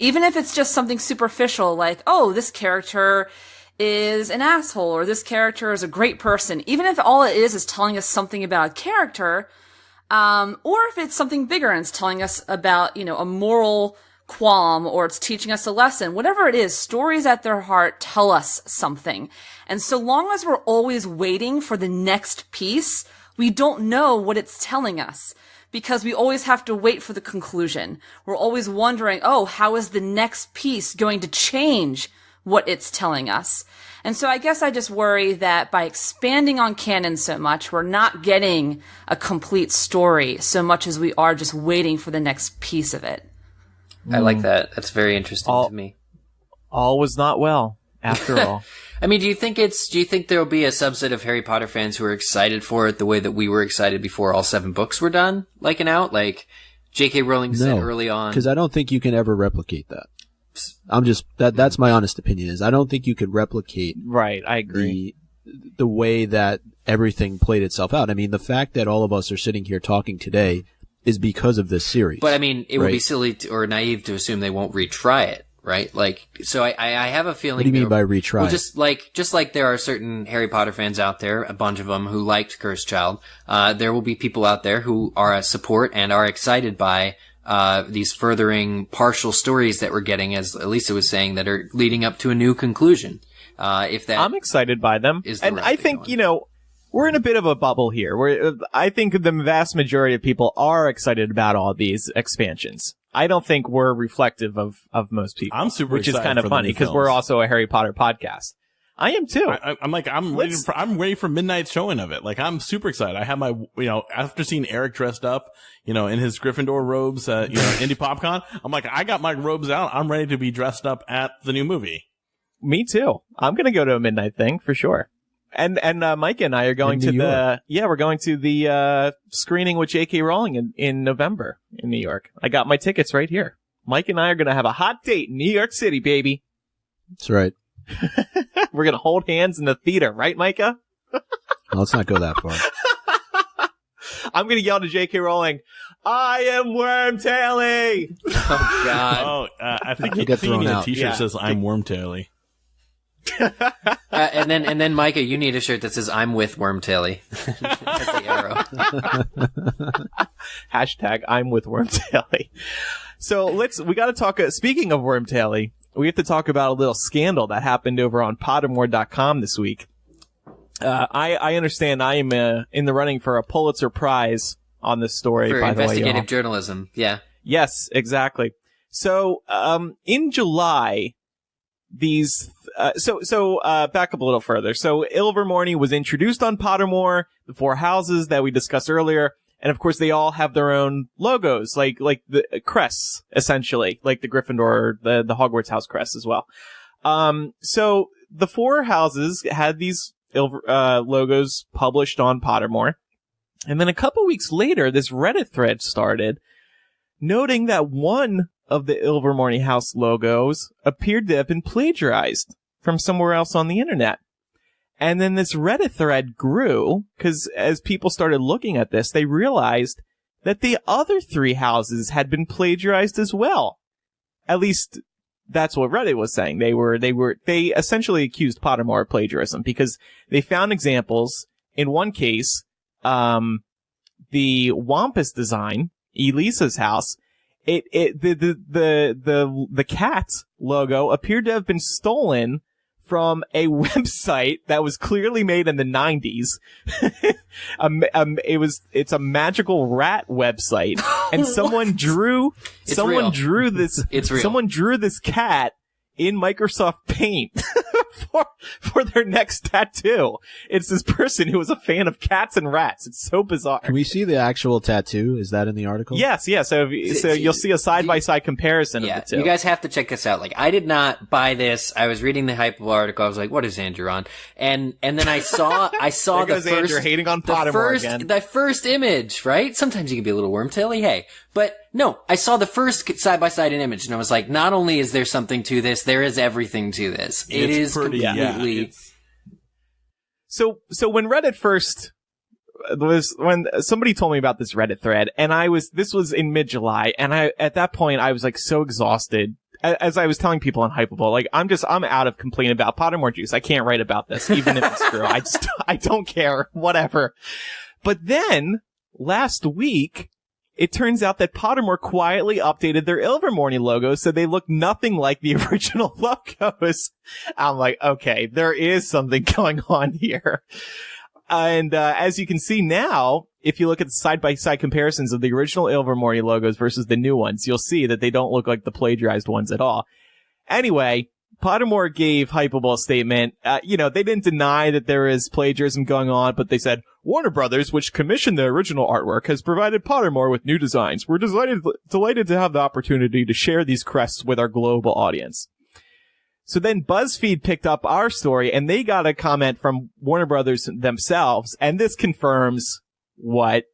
Even if it's just something superficial, like, oh, this character is an asshole, or this character is a great person. Even if all it is telling us something about a character, or if it's something bigger and it's telling us about, a moral qualm, or it's teaching us a lesson, whatever it is, stories at their heart tell us something. And so long as we're always waiting for the next piece, we don't know what it's telling us, because we always have to wait for the conclusion. We're always wondering, oh, how is the next piece going to change what it's telling us? And so I guess I just worry that by expanding on canon so much, we're not getting a complete story so much as we are just waiting for the next piece of it. I like that. That's very interesting to me. All was not well, after all. I mean, do you think there will be a subset of Harry Potter fans who are excited for it the way that we were excited before all 7 books were done, and out? Like J.K. Rowling said early on. Because I don't think you can ever replicate that. That's my honest opinion, is I don't think you could replicate. Right, I agree. The way that everything played itself out. I mean, the fact that all of us are sitting here talking today is because of this series. But I mean, it would be silly or naive to assume they won't retry it, right? So I have a feeling. What do you mean by retry? Well, just like there are certain Harry Potter fans out there, a bunch of them, who liked Cursed Child, there will be people out there who are a support and are excited by these furthering partial stories that we're getting, as Elysa was saying, that are leading up to a new conclusion. I'm excited by them, and I think we're in a bit of a bubble here. I think the vast majority of people are excited about all these expansions. I don't think we're reflective of most people. I'm super which excited, is kind of funny because we're also a Harry Potter podcast. I am too. I'm ready for midnight showing of it. I'm super excited. I have my, after seeing Eric dressed up, in his Gryffindor robes, Indie PopCon, I'm like, I got my robes out. I'm ready to be dressed up at the new movie. Me too. I'm going to go to a midnight thing for sure. And Mike and I are going to we're going to the screening with J.K. Rowling in November in New York. I got my tickets right here. Mike and I are going to have a hot date in New York City, baby. That's right. We're going to hold hands in the theater, right, Micah? Let's not go that far. I'm going to yell to J.K. Rowling, I am Wormtaily! Oh, God. I think you need a t-shirt that says, I'm Wormtaily. And then Micah, you need a shirt that says I'm with Wormtaily. That's the arrow. Hashtag I'm with Wormtaily. So we got to talk, speaking of Wormtaily, we have to talk about a little scandal that happened over on Pottermore.com this week. I understand I am in the running for a Pulitzer Prize on this story, for by the way. For investigative journalism, yeah. Yes, exactly. So, in July, back up a little further. So Ilvermorny was introduced on Pottermore, the 4 houses that we discussed earlier, And of course, they all have their own logos, like the crests, essentially, like the Gryffindor, the Hogwarts house crest as well. So the 4 houses had these logos published on Pottermore. And then a couple weeks later, this Reddit thread started noting that one of the Ilvermorny House logos appeared to have been plagiarized from somewhere else on the internet. And then this Reddit thread grew because as people started looking at this, they realized that the other 3 houses had been plagiarized as well. At least that's what Reddit was saying. They essentially accused Pottermore of plagiarism because they found examples. In one case, the Wampus design, Elysa's house, the cat logo appeared to have been stolen from a website that was clearly made in the 90s. It's a magical rat website, and someone drew this cat in Microsoft Paint for their next tattoo. It's this person who was a fan of cats and rats. It's so bizarre. Can we see the actual tattoo? Is that in the article? Yes, yeah. So you'll see a side-by-side comparison of the two. You guys have to check this out. Like, I did not buy this. I was reading the Hypable article. I was like, what is Andrew on? And then I saw there the goes first, Andrew hating on Pottermore again. The first image, right? Sometimes you can be a little worm-taily, hey. But no, I saw the first side-by-side image, and I was like, not only is there something to this, there is everything to this. It is completely... So when Reddit first when somebody told me about this Reddit thread, and this was in mid-July, and at that point I was like so exhausted. As I was telling people on Hypable, like, I'm out of complaining about Pottermore juice. I can't write about this, even if it's true. I don't care. Whatever. But then, last week, it turns out that Pottermore quietly updated their Ilvermorny logo so they look nothing like the original logos. I'm like, okay, there is something going on here. And as you can see now, if you look at the side-by-side comparisons of the original Ilvermorny logos versus the new ones, you'll see that they don't look like the plagiarized ones at all. Anyway, Pottermore gave Hypable a statement. They didn't deny that there is plagiarism going on, but they said, Warner Brothers, which commissioned the original artwork, has provided Pottermore with new designs. We're delighted to have the opportunity to share these crests with our global audience. So then BuzzFeed picked up our story, and they got a comment from Warner Brothers themselves, and this confirms what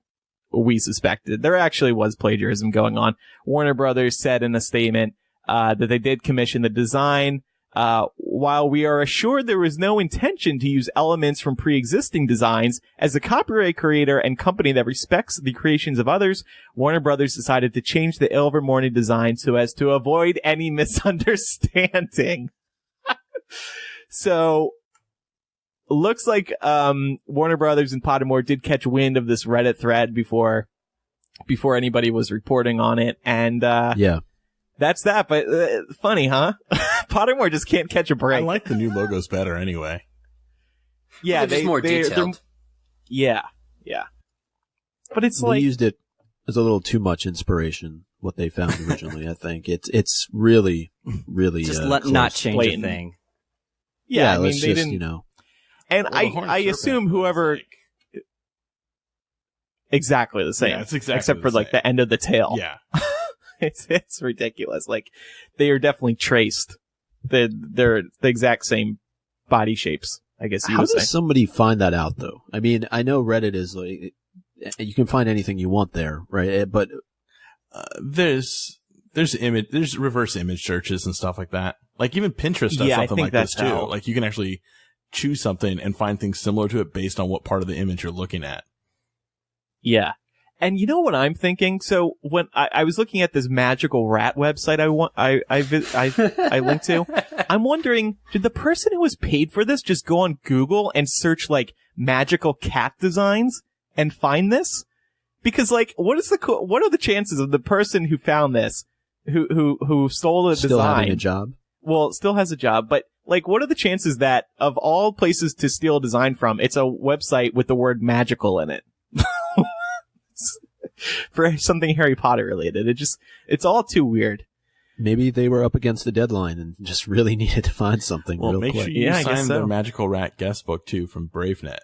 we suspected. There actually was plagiarism going on. Warner Brothers said in a statement that they did commission the design. While we are assured there was no intention to use elements from pre-existing designs, as a copyright creator and company that respects the creations of others, Warner Brothers decided to change the Ilvermorny design so as to avoid any misunderstanding. So, looks like Warner Brothers and Pottermore did catch wind of this Reddit thread before anybody was reporting on it, and yeah. That's that, but funny, huh? Pottermore just can't catch a break. I like the new logos better anyway. Yeah, they're just more detailed. Yeah. But it's they used it as a little too much inspiration, what they found originally, I think. It's really just close. not change a thing. Yeah, I mean, let's they just, didn't, And I assume whoever... Exactly the same. Yeah, it's exactly except for, like, the end of the tail. Yeah. It's ridiculous. Like, they are definitely traced. They're the exact same body shapes, I guess you would say. How does somebody find that out, though? I mean, I know Reddit is like, you can find anything you want there, right? But there's reverse image searches and stuff like that. Like, even Pinterest does something like this too. Like, you can actually choose something and find things similar to it based on what part of the image you're looking at. Yeah. And you know what I'm thinking? So when I was looking at this magical rat website I linked to, I'm wondering, did the person who was paid for this just go on Google and search like magical cat designs and find this? Because like, what are the chances of the person who found this, who stole the design? Still having a job? Well, still has a job, but like, what are the chances that of all places to steal a design from, it's a website with the word magical in it? For something Harry Potter related. It's all too weird. Maybe they were up against the deadline and just really needed to find something real quick. Make sure you sign their Magical Rat guest book too from BraveNet.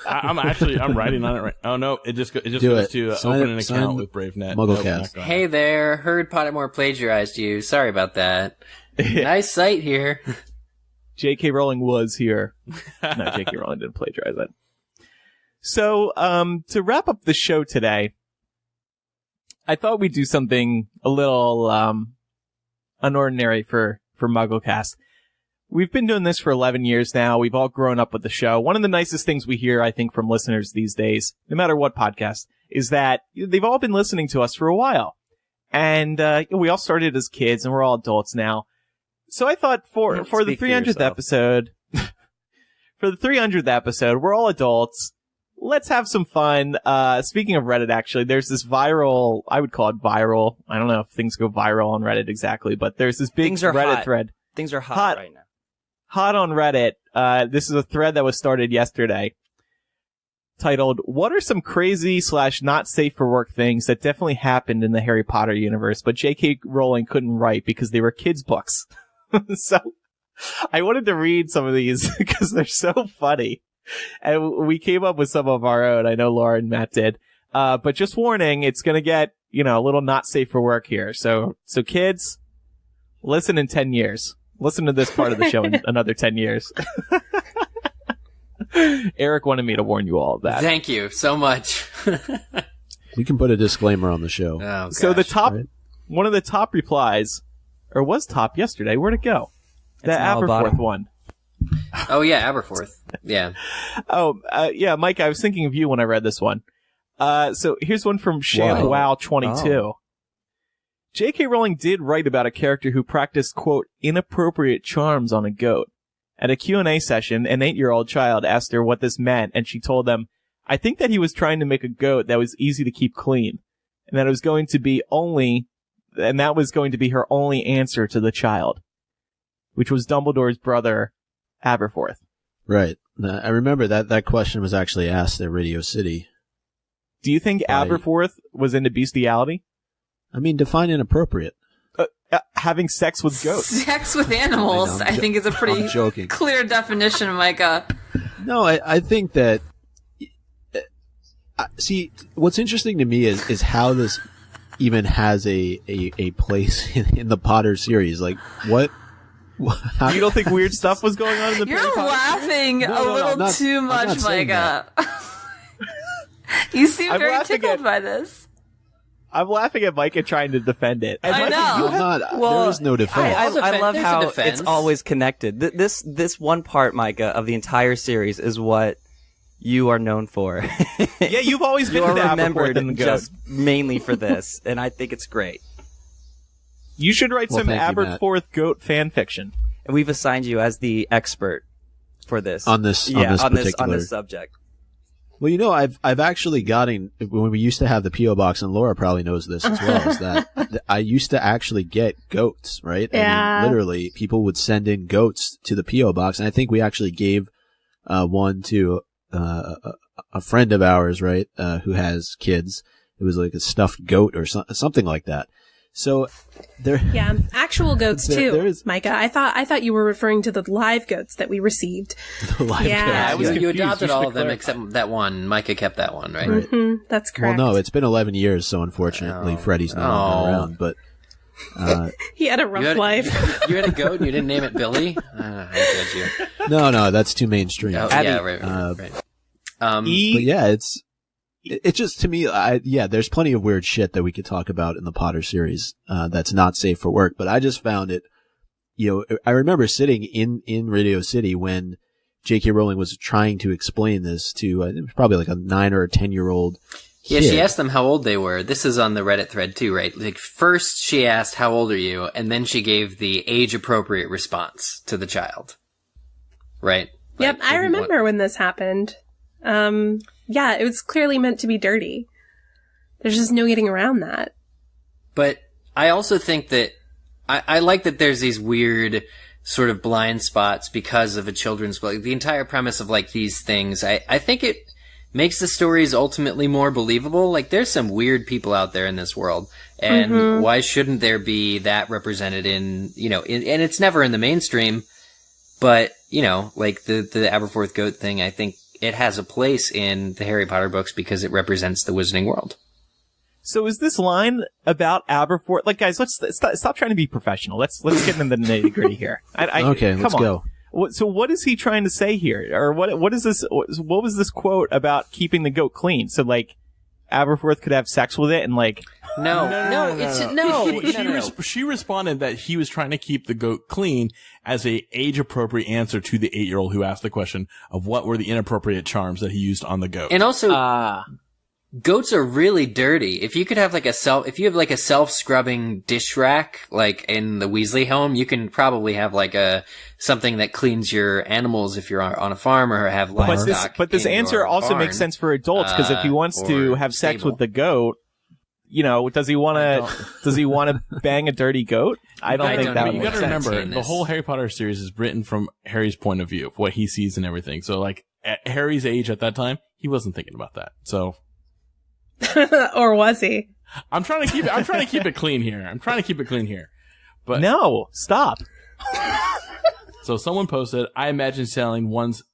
I'm writing on it right. Oh no, it just goes to open an account with BraveNet. MuggleCast. Hey there, heard Pottermore plagiarized you. Sorry about that. Nice site here. J.K. Rowling was here. No, J.K. Rowling didn't plagiarize it. So, to wrap up the show today, I thought we'd do something a little unordinary for MuggleCast. We've been doing this for 11 years now. We've all grown up with the show. One of the nicest things we hear, I think, from listeners these days, no matter what podcast, is that they've all been listening to us for a while. And we all started as kids, and we're all adults now. So I thought for the 300th episode, we're all adults. Let's have some fun. Speaking of Reddit, actually, there's this viral, I would call it viral. I don't know if things go viral on Reddit exactly, but there's this big Reddit thread. Things are hot right now. Hot on Reddit. This is a thread that was started yesterday titled, "What are some crazy / not safe for work things that definitely happened in the Harry Potter universe, but J.K. Rowling couldn't write because they were kids' books?" So I wanted to read some of these because they're so funny. And we came up with some of our own. I know Laura and Matt did. But just warning, it's going to get, a little not safe for work here. So kids, listen in 10 years. Listen to this part of the show in another 10 years. Eric wanted me to warn you all of that. Thank you so much. We can put a disclaimer on the show. Oh, so one of the top replies, or was top yesterday, where'd it go? The Aberforth one. Oh yeah, Aberforth. Yeah. Yeah, Mike, I was thinking of you when I read this one. So here's one from ShamWow22. Oh. J.K. Rowling did write about a character who practiced, quote, inappropriate charms on a goat. At a Q&A session, an 8-year-old child asked her what this meant, and she told them, "I think that he was trying to make a goat that was easy to keep clean, and that was going to be her only answer to the child," which was Dumbledore's brother, Aberforth. Right. I remember that question was actually asked at Radio City. Do you think Aberforth was into bestiality? I mean, define inappropriate. Having sex with goats. Sex with animals, I think, is a pretty clear definition, Micah. No, I think that... see, what's interesting to me is how this even has a place in the Potter series. Like, what... You don't think weird stuff was going on in the You're laughing a little too much, Micah. You seem very tickled by this. I'm laughing at Micah trying to defend it. And I know. There is no defense. I love how it's always connected. This one part, Micah, of the entire series is what you are known for. Yeah, you've always been remembered just mainly for this, and I think it's great. You should write some Aberforth goat fan fiction. And we've assigned you as the expert for this. On this subject. Well, I've actually gotten, when we used to have the P.O. box, and Laura probably knows this as well, is that I used to actually get goats, right? Yeah. I mean, literally, people would send in goats to the P.O. box, and I think we actually gave one to a friend of ours, right, who has kids. It was like a stuffed goat or something like that. So actual goats too, Micah. I thought you were referring to the live goats that we received. The live goats. Yeah, you adopted all of them except that one. Micah kept that one, right? Mm-hmm, that's correct. Well, no, it's been 11 years, so unfortunately, Freddie's no longer around. But he had a rough life. You had a goat and you didn't name it Billy? I judge you. No, that's too mainstream. Oh, yeah, right. But yeah, it's just, to me, there's plenty of weird shit that we could talk about in the Potter series that's not safe for work. But I just found it, I remember sitting in Radio City when J.K. Rowling was trying to explain this to, it was probably like a 9 or a 10-year-old Yeah, kid. she asked them how old they were. This is on the Reddit thread too, right? Like, first she asked, "How old are you?" And then she gave the age-appropriate response to the child. Right? Yep, I remember when this happened. Yeah, it was clearly meant to be dirty. There's just no getting around that. But I also think that I like that there's these weird sort of blind spots because of a children's book. The entire premise of like these things, I think it makes the stories ultimately more believable. Like, there's some weird people out there in this world, and why shouldn't there be that represented in, and it's never in the mainstream, but, like the Aberforth goat thing, I think it has a place in the Harry Potter books because it represents the Wizarding world. So is this line about Aberforth? Like, guys, let's stop trying to be professional. Let's get into the nitty gritty here. Okay, let's go. So what is he trying to say here? Or what is this? What was this quote about keeping the goat clean? So like, Aberforth could have sex with it and like. She responded that he was trying to keep the goat clean as a age-appropriate answer to the 8-year-old who asked the question of what were the inappropriate charms that he used on the goat. And also, goats are really dirty. If you have like a self-scrubbing dish rack, like in the Weasley home, you can probably have like something that cleans your animals if you're on a farm or have livestock. But this answer also makes sense for adults, because if he wants to have sex with the goat, you know, does he want to bang a dirty goat? I don't think that would You make gotta sense. remember, the whole Harry Potter series is written from Harry's point of view, of what he sees and everything. So like, at Harry's age at that time, he wasn't thinking about that. So. Or was he? I'm trying to keep it clean here. But no, stop. So someone posted, I imagine selling one's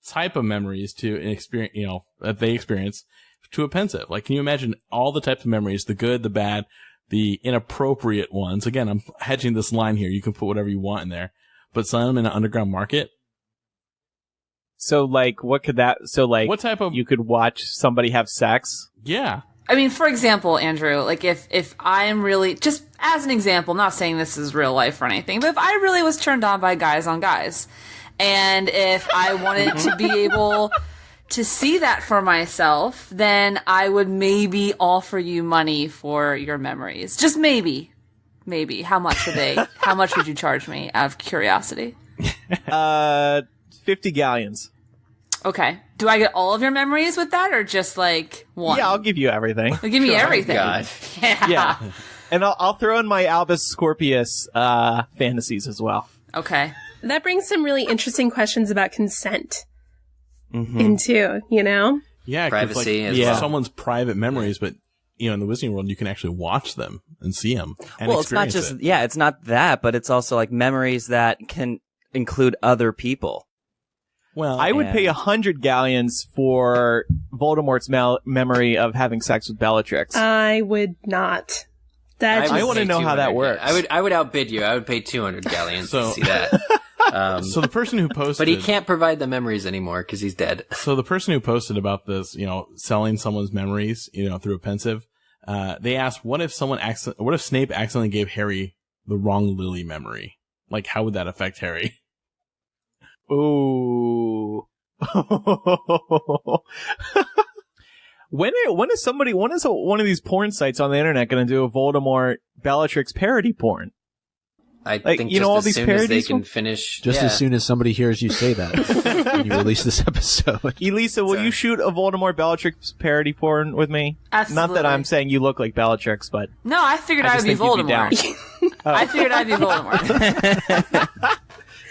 type of memories to an experience, you know, that they experience to a pensive. Like, can you imagine all the types of memories, the good, the bad, the inappropriate ones? Again, I'm hedging this line here. You can put whatever you want in there, but sell them in an underground market. So like, what could that, so like, what type of, you could watch somebody have sex? Yeah. I mean, for example, Andrew, like if I'm really, just as an example, not saying this is real life or anything, but if I really was turned on by guys on guys, and if I wanted to be able to see that for myself, then I would maybe offer you money for your memories. Just maybe. Maybe. How much would you charge me out of curiosity? 50 galleons. Okay. Do I get all of your memories with that, or just like one? Yeah, I'll give you everything. Give me everything. God. Yeah. And I'll throw in my Albus Scorpius fantasies as well. Okay. That brings some really interesting questions about consent into, you know? Yeah, privacy like, as well. Someone's private memories, but you know, in the Wizarding world, you can actually watch them and see them. And well, it's not just it's not that, but it's also like memories that can include other people. Well, I would pay 100 galleons for Voldemort's memory of having sex with Bellatrix. I would not. I want to know how that works. I would outbid you. I would pay 200 galleons to see that. So the person who posted, but he can't provide the memories anymore because he's dead. So the person who posted about this, you know, selling someone's memories, you know, through a pensive, they asked, what if Snape accidentally gave Harry the wrong Lily memory? Like, how would that affect Harry? Ooh. When is one of these porn sites on the internet going to do a Voldemort Bellatrix parody porn? I think you know, all these parodies they can finish just as soon as somebody hears you say that when you release this episode. Elysa, will you shoot a Voldemort Bellatrix parody porn with me? Absolutely. Not that I'm saying you look like Bellatrix, but no, I figured I would be Voldemort. I figured I'd be Voldemort.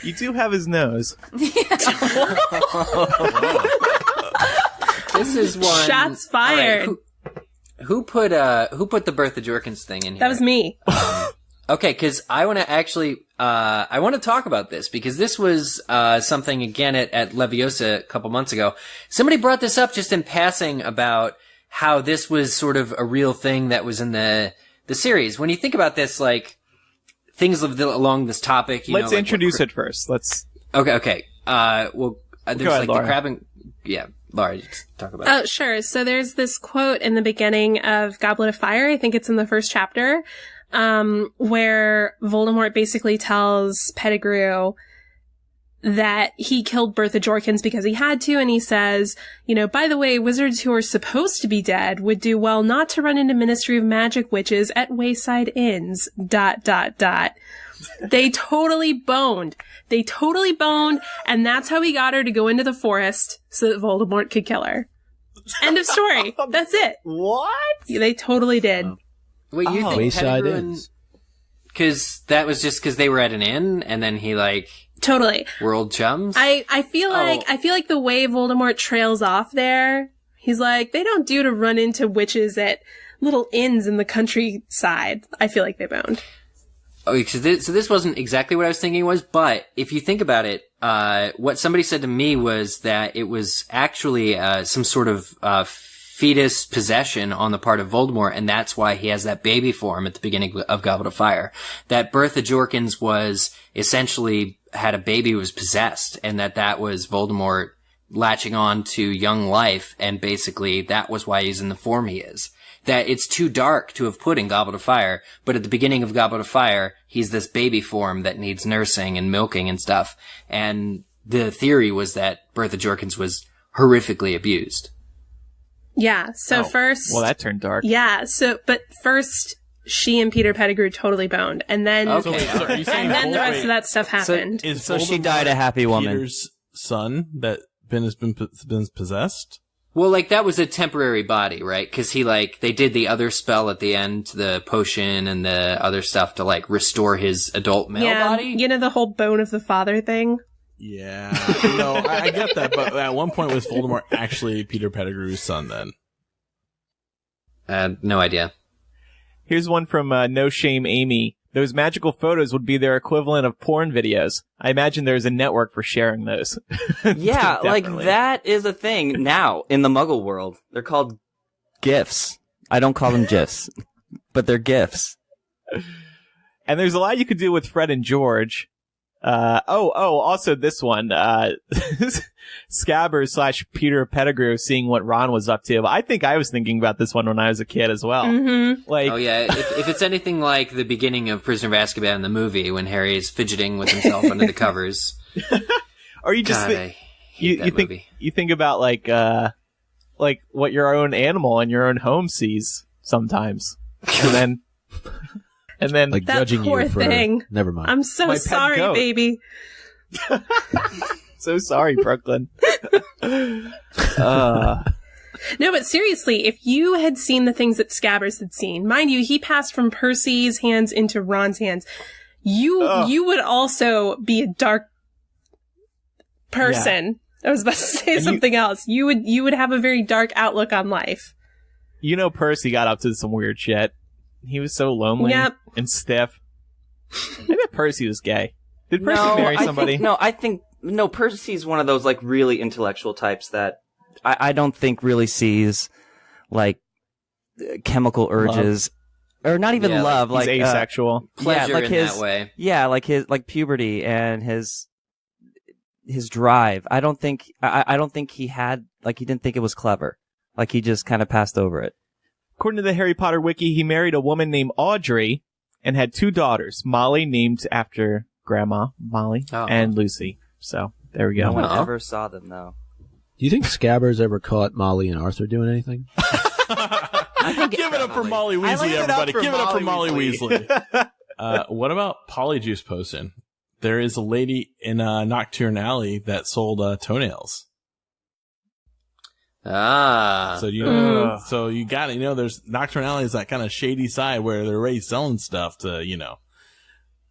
You do have his nose. This is one. Shots fired. Right, who put the Bertha Jorkins thing in here? That was me. Okay, because I want to actually, I want to talk about this because this was something again at Leviosa a couple months ago. Somebody brought this up just in passing about how this was sort of a real thing that was in the series. When you think about this, like things along this topic, let's introduce it first. Okay. Well, there's ahead, like Laura. the crab and Laura, just talk about it. Oh, sure. So there's this quote in the beginning of Goblet of Fire. I think it's in the first chapter. Where Voldemort basically tells Pettigrew that he killed Bertha Jorkins because he had to, and he says, you know, by the way, wizards who are supposed to be dead would do well not to run into Ministry of Magic witches at wayside inns, ... They totally boned, and that's how he got her to go into the forest so that Voldemort could kill her. End of story. That's it. What? They totally did. Wait, you think wayside Pettigrew inns. Because that was just because they were at an inn, and then he Totally. world chums. I feel like the way Voldemort trails off there, he's like, they don't do to run into witches at little inns in the countryside. I feel like they boned. Okay, so this wasn't exactly what I was thinking it was, but if you think about it, what somebody said to me was that it was actually some sort of fetus possession on the part of Voldemort, and that's why he has that baby form at the beginning of Goblet of Fire. That Bertha Jorkins was essentially had a baby who was possessed, and that was Voldemort latching on to young life, and basically that was why he's in the form he is. That it's too dark to have put in Goblet of Fire, but at the beginning of Goblet of Fire, he's this baby form that needs nursing and milking and stuff. And the theory was that Bertha Jorkins was horrifically abused. Yeah, so first... Well, that turned dark. Yeah, but first, she and Peter Pettigrew totally boned, and then... Okay. And then the rest of that stuff happened. So she died a happy woman. Peter's son that has been possessed? Well, like, that was a temporary body, right? Because they did the other spell at the end, the potion and the other stuff to, restore his adult male body. You know, the whole bone of the father thing? Yeah, no, I get that, but at one point was Voldemort actually Peter Pettigrew's son then? No idea. Here's one from No Shame Amy. Those magical photos would be their equivalent of porn videos. I imagine there's a network for sharing those. Yeah, that is a thing now in the Muggle world. They're called GIFs. I don't call them GIFs, but they're GIFs. And there's a lot you could do with Fred and George. Also this one, Scabbers / Peter Pettigrew seeing what Ron was up to. I think I was thinking about this one when I was a kid as well. Mm-hmm. Oh yeah, if it's anything like the beginning of Prisoner of Azkaban in the movie when Harry is fidgeting with himself under the covers. Or you just you think about what your own animal in your own home sees sometimes. And then like that judging poor you for thing. Never mind. I'm so sorry, baby. So sorry, Brooklyn. No, but seriously, if you had seen the things that Scabbers had seen, mind you, he passed from Percy's hands into Ron's hands. You would also be a dark person. Yeah. I was about to say something else. You would have a very dark outlook on life. You know, Percy got up to some weird shit. He was so lonely and stiff. I bet Percy was gay. Did Percy marry somebody? I think Percy's one of those really intellectual types that I don't think really sees chemical urges or not even love. He's asexual. Pleasure in that way. Yeah, his puberty and his drive. I don't think he had he didn't think it was clever. He just kind of passed over it. According to the Harry Potter wiki, he married a woman named Audrey and had 2 daughters, Molly, named after Grandma Molly, and Lucy. So, there we go. No one ever saw them, though. Do you think Scabbers ever caught Molly and Arthur doing anything? Give it up for Molly Weasley, everybody. Give it up for Molly Weasley. What about Polyjuice Potion? There is a lady in Nocturne Alley that sold toenails. So you got to, there's Nocturne Alley is that kind of shady side where they're already selling stuff to,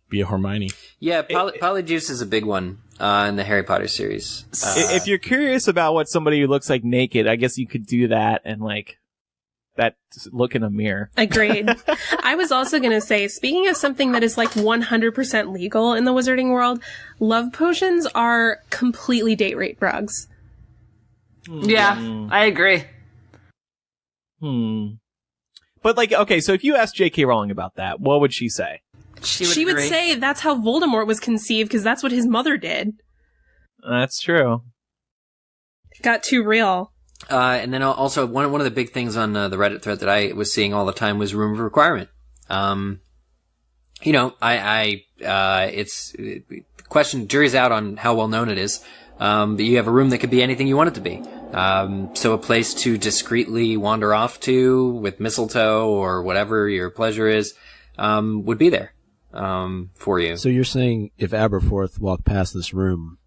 be a Hermione. Yeah, Polyjuice is a big one in the Harry Potter series. If you're curious about what somebody who looks like naked, I guess you could do that and that look in a mirror. Agreed. I was also going to say, speaking of something that is 100% legal in the wizarding world, love potions are completely date rape drugs. Yeah, I agree. But okay, so if you asked J.K. Rowling about that, what would she say? She would say that's how Voldemort was conceived because that's what his mother did. That's true. It got too real. And then also one of the big things on the Reddit thread that I was seeing all the time was room of requirement. It's the question. Jury's out on how well known it is. But you have a room that could be anything you want it to be. So a place to discreetly wander off to with mistletoe or whatever your pleasure is, would be there, for you. So you're saying if Aberforth walked past this room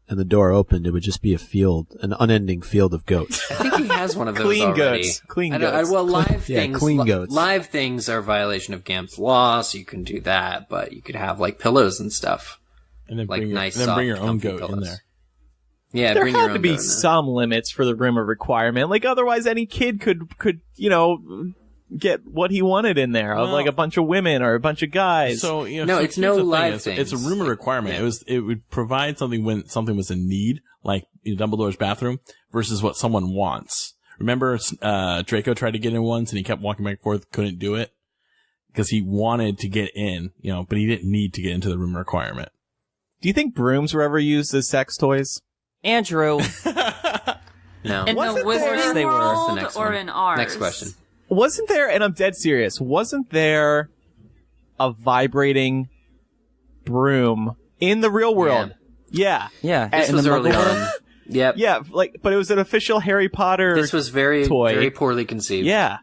and the door opened, it would just be a field, an unending field of goats. I think he has one of those clean already. Goats. Clean goats. Well, live things. Clean goats. Live things are a violation of Gamp's law, so you can do that, but you could have pillows and stuff. And then bring your own goat pillows. in there. Yeah, there bring your had own to be goat in some limits for the room of requirement. Otherwise any kid could get what he wanted in there of like a bunch of women or a bunch of guys. So no, it's no live thing. It's a rumor requirement. Yeah. It would provide something when something was in need, like Dumbledore's bathroom, versus what someone wants. Remember, Draco tried to get in once and he kept walking back and forth, couldn't do it because he wanted to get in, but he didn't need to get into the rumor requirement. Do you think brooms were ever used as sex toys? Andrew. No. In the Wizarding they were? World Next or one. in ours? Next question. Wasn't there, and I'm dead serious, wasn't there a vibrating broom in the real world? Yeah. Yeah. And- This was in the early Muggle on. world? Yep. Yeah, but it was an official Harry Potter This was very, toy. very poorly conceived. Yeah.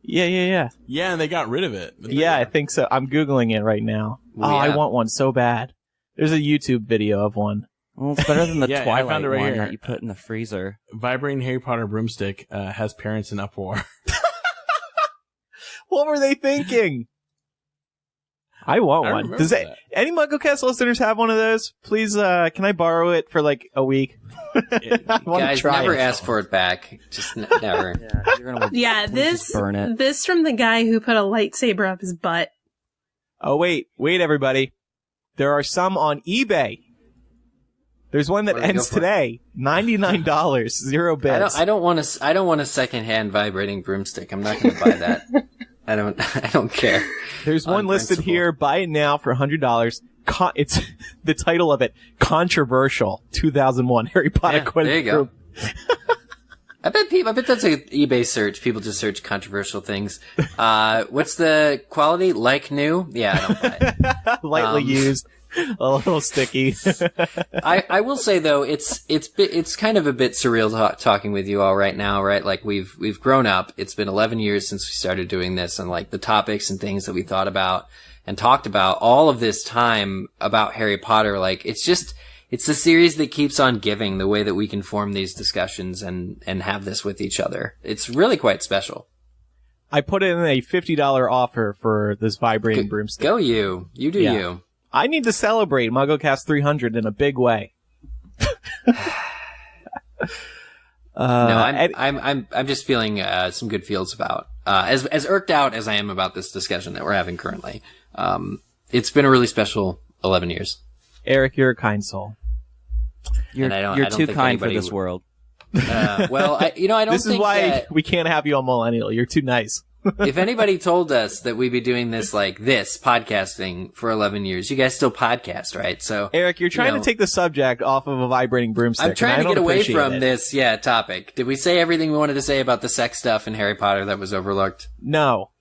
Yeah. Yeah, and they got rid of it. Yeah, I think so. I'm Googling it right now. Well, Oh, I yeah. want one so bad. There's a YouTube video of one. Well, it's better than the Yeah, I Twilight found it right one here. that you put in the freezer. Vibrating Harry Potter broomstick has parents in uproar. What were they thinking? I want I one. remember Does that. any MuggleCast listeners have one of those? Please, can I borrow it for like a week? I wanna Guys, try never it. ask for it back. Just never. Yeah, you're gonna Yeah, just burn it. this from the guy who put a lightsaber up his butt. Oh, wait, everybody. There are some on eBay. There's one that What do they ends go for? today. $99, 0 bits. I don't want a secondhand vibrating broomstick. I'm not going to buy that. I don't care. There's one On listed principle. here. Buy it now for $100. It's the title of it: Controversial 2001 Harry Potter. Yeah, there you go. Group. I bet that's an eBay search. People just search controversial things. What's the quality? Like new? Yeah, I don't buy it. Lightly used, a little sticky. I will say though, it's kind of a bit surreal talking with you all right now, right? Like we've grown up. It's been 11 years since we started doing this, and like the topics and things that we thought about and talked about all of this time about Harry Potter, like it's the series that keeps on giving, the way that we can form these discussions and have this with each other. It's really quite special. I put in a $50 offer for this vibrating broomstick. Go you. You do Yeah. you. I need to celebrate MuggleCast 300 in a big way. I'm just feeling some good feels about as irked out as I am about this discussion that we're having currently. It's been a really special 11 years. Eric, you're a kind soul. You're I don't too think kind for anybody this would- world. Well, I don't This is think why that we can't have you on Millennial. You're too nice. if anybody told us that we'd be doing this podcasting for 11 years, you guys still podcast, right? So Eric, you're trying to take the subject off of a vibrating broomstick. I'm trying and to I get don't away appreciate from it. this, topic. Did we say everything we wanted to say about the sex stuff in Harry Potter that was overlooked? No.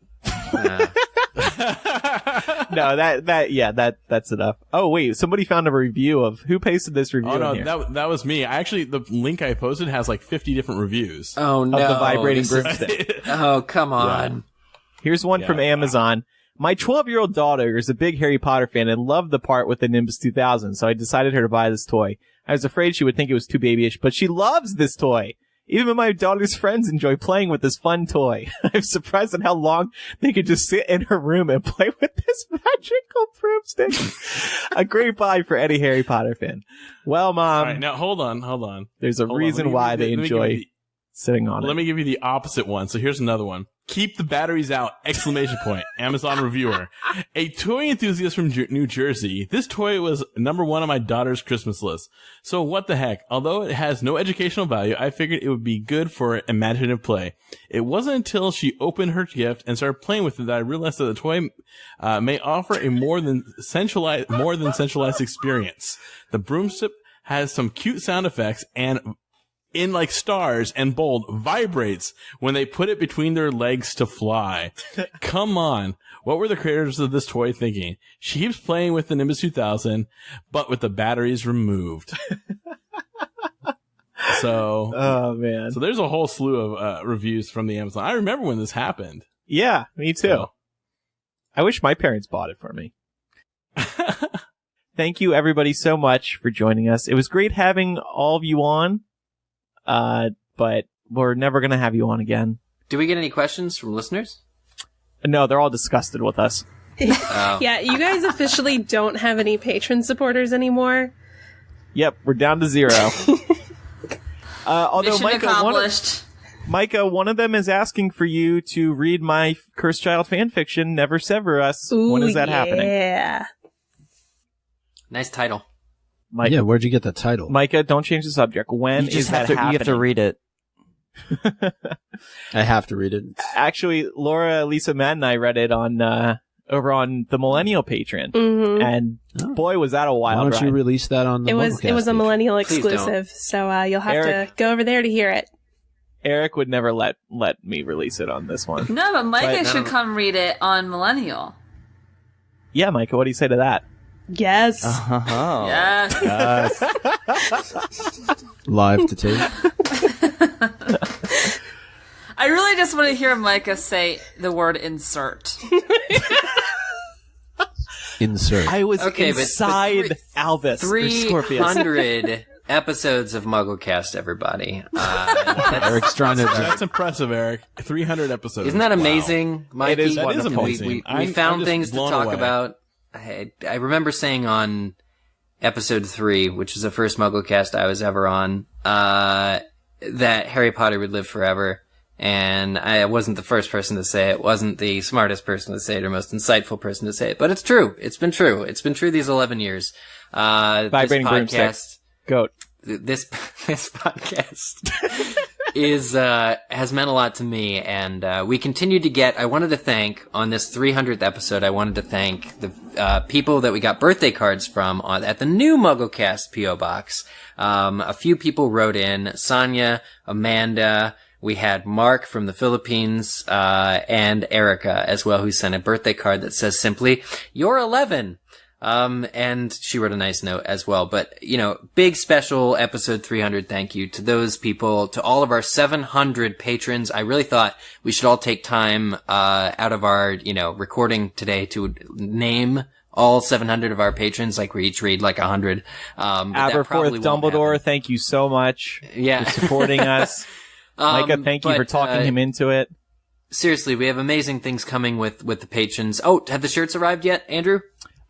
No, that's enough. Oh wait, somebody found a review of who pasted this review. Oh no, in here? that was me. The link I posted has like 50 different reviews. Oh no. Of the vibrating This is- broomstick. Oh, come on. Here's one from Amazon. My 12-year-old daughter is a big Harry Potter fan and loved the part with the Nimbus 2000, so I decided her to buy this toy. I was afraid she would think it was too babyish, but she loves this toy. Even my daughter's friends enjoy playing with this fun toy. I'm surprised at how long they could just sit in her room and play with this magical broomstick. A great buy for any Harry Potter fan. Well, Mom, All right, now hold on. there's a Hold on. reason why they enjoy sitting on Let it. me give you the opposite one. So here's another one. Keep the batteries out! ! Amazon reviewer. A toy enthusiast from New Jersey. This toy was #1 on my daughter's Christmas list. So what the heck? Although it has no educational value, I figured it would be good for imaginative play. It wasn't until she opened her gift and started playing with it that I realized that the toy may offer a more than centralized experience. The broomstick has some cute sound effects and in like stars and bold vibrates when they put it between their legs to fly. Come on. What were the creators of this toy thinking? She keeps playing with the Nimbus 2000, but with the batteries removed. So, Oh man. so there's a whole slew of reviews from the Amazon. I remember when this happened. Yeah, me too. So- I wish my parents bought it for me. Thank you everybody so much for joining us. It was great having all of you on. But we're never going to have you on again. Do we get any questions from listeners? No, they're all disgusted with us. Oh. Yeah, you guys officially don't have any patron supporters anymore. Yep, we're down to 0. Although Mission Micah, accomplished. Micah, one of them is asking for you to read my Cursed Child fanfiction, Never Sever Us. Ooh, when is that happening? Yeah. Nice title. Micah, Yeah, where'd you get the title? Micah, don't change the subject. When You just is have that to, happening? you have to read it. I have to read it. Actually, Laura, Lisa, Matt, and I read it on over on the Millennial Patreon, Mm-hmm. and boy, was that a Why wild don't you ride. release that on the It was MuggleCast a page? Millennial Please don't. exclusive, so you'll have Eric. to go over there to hear it. Eric would never let me release it on this one. No, but Micah But- should come read it on Millennial. Yeah, Micah, what do you say to that? Yes. Oh. Yes. Live to tape. I really just want to hear Micah say the word insert. Insert. I was Okay, but inside Albus, or Scorpius. 300 episodes of MuggleCast, everybody. Eric's trying to just That's impressive, Eric. 300 episodes. Isn't that Wow. amazing, Mikey? It is That is wonderful. amazing. We I'm found just things to blown talk away. about. I remember saying on episode 3, which is the first MuggleCast I was ever on, that Harry Potter would live forever. And I wasn't the first person to say it, wasn't the smartest person to say it, or most insightful person to say it. But it's true. It's been true. It's been true these 11 years. Vibrating this broomstick. podcast, Goat. this podcast has meant a lot to me, and we continue to get. I wanted to thank on this 300th episode. I wanted to thank the people that we got birthday cards from at the new MuggleCast PO box. A few people wrote in: Sonia, Amanda. We had Mark from the Philippines, and Erica as well, who sent a birthday card that says simply, "You're 11." And she wrote a nice note as well. But, big special episode 300 thank you to those people, to all of our 700 patrons. I really thought we should all take time, out of our, recording today to name all 700 of our patrons, like we each read like 100. Aberforth Dumbledore, thank you so much for supporting us. Micah, thank you for talking him into it. Seriously, we have amazing things coming with the patrons. Oh, have the shirts arrived yet, Andrew?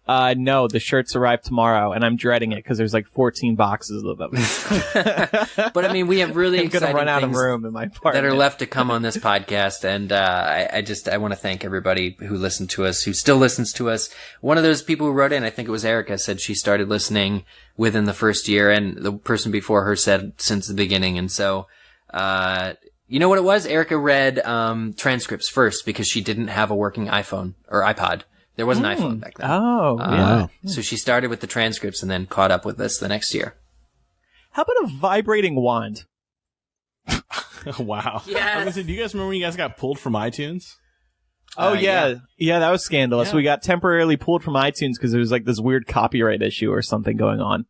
No, the shirts arrive tomorrow, and I'm dreading it because there's like 14 boxes of them. But I mean, we have really I'm gonna exciting run out of things room in my apartment that are left to come on this podcast, and I want to thank everybody who listened to us, who still listens to us. One of those people who wrote in, I think it was Erica, said she started listening within the first year, and the person before her said since the beginning, and so. You know what it was? Erica read transcripts first because she didn't have a working iPhone or iPod. There was an iPhone back then. Oh, yeah. So she started with the transcripts and then caught up with us the next year. How about a vibrating wand? Wow. Yes. I was gonna say, do you guys remember when you guys got pulled from iTunes? Oh, yeah, that was scandalous. Yeah. We got temporarily pulled from iTunes because there was like this weird copyright issue or something going on.